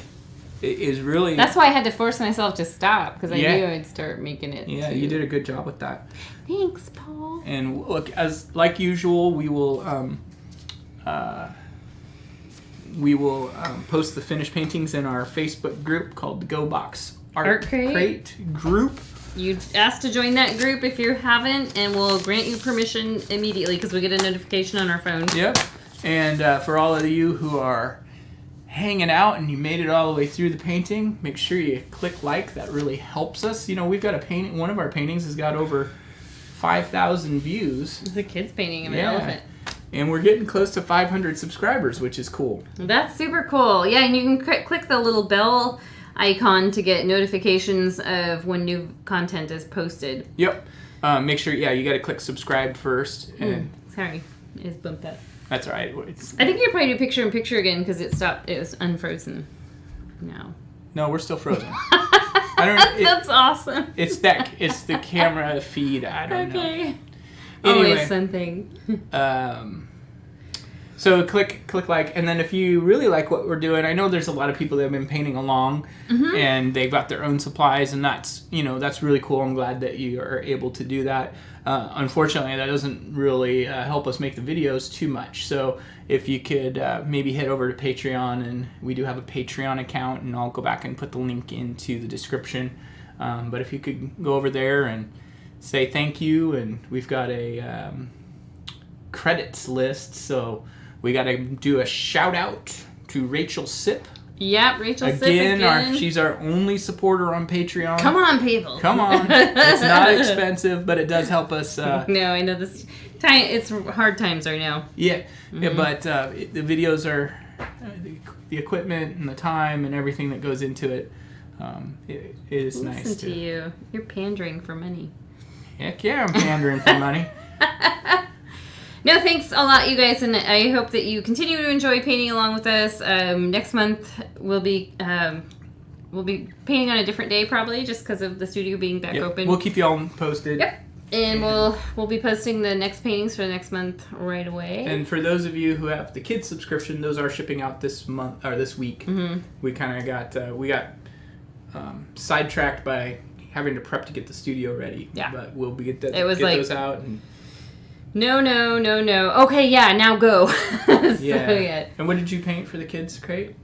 is really... That's why I had to force myself to stop, because I knew I'd start making it. Yeah, you did a good job with that. Thanks, Paul. And look, as like usual, we will post the finished paintings in our Facebook group called the Go Box Art Crate Group. You asked to join that group if you haven't, and we'll grant you permission immediately because we get a notification on our phone. Yep. And for all of you who are hanging out and you made it all the way through the painting, make sure you click like. That really helps us. You know, we've got a painting. One of our paintings has got over 5,000 views. It's a kid's painting of an elephant. And we're getting close to 500 subscribers, which is cool. That's super cool. Yeah, and you can click the little bell icon to get notifications of when new content is posted. Yep. Make sure, you got to click subscribe first. And sorry, it's bumped up. That's all right. I think you're probably do picture-in-picture again because it stopped. It was unfrozen. No, we're still frozen. That's awesome. It's the camera feed. I don't know. Okay. Anyway, always something. So click like, and then if you really like what we're doing, I know there's a lot of people that have been painting along, and they've got their own supplies, and that's really cool. I'm glad that you are able to do that. Unfortunately, that doesn't really help us make the videos too much. So if you could maybe head over to Patreon, and we do have a Patreon account, and I'll go back and put the link into the description. But if you could go over there and say thank you, and we've got a credits list, so we got to do a shout out to Rachel Sipp. Yep, Rachel Sipp again. She's our only supporter on Patreon. Come on, people. Come on. It's not expensive, but it does help us. No, I know this time. It's hard times right now. Yeah, but the videos are the equipment and the time and everything that goes into it. It is nice. Listen to you. You're pandering for money. Heck yeah, I'm pandering for money. No, thanks a lot, you guys, and I hope that you continue to enjoy painting along with us. Next month we'll be painting on a different day, probably, just because of the studio being back open. We'll keep you all posted. Yep, and we'll be posting the next paintings for the next month right away. And for those of you who have the kids subscription, those are shipping out this month or this week. We kind of got sidetracked by having to prep to get the studio ready. Yeah, but we'll get those out. And No. Okay, yeah, now go. And what did you paint for the kids' crate?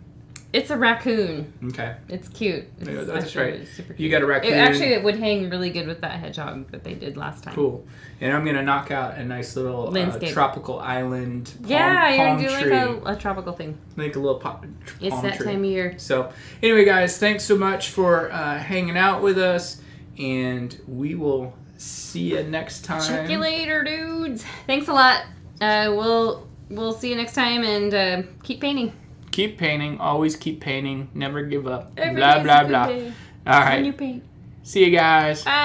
It's a raccoon. Okay. It's cute. That's right. It's super cute. You got a raccoon. It would hang really good with that hedgehog that they did last time. Cool. And I'm going to knock out a nice little tropical island palm you're tree. like a tropical thing. Make a little palm It's that tree. time of year. So, anyway, guys, thanks so much for hanging out with us, and we will see you next time. Check you later, dudes. Thanks a lot. We'll see you next time, and keep painting. Keep painting. Always keep painting. Never give up. Every blah, day's blah, a good blah. day. All right. When you paint. See you guys. Bye.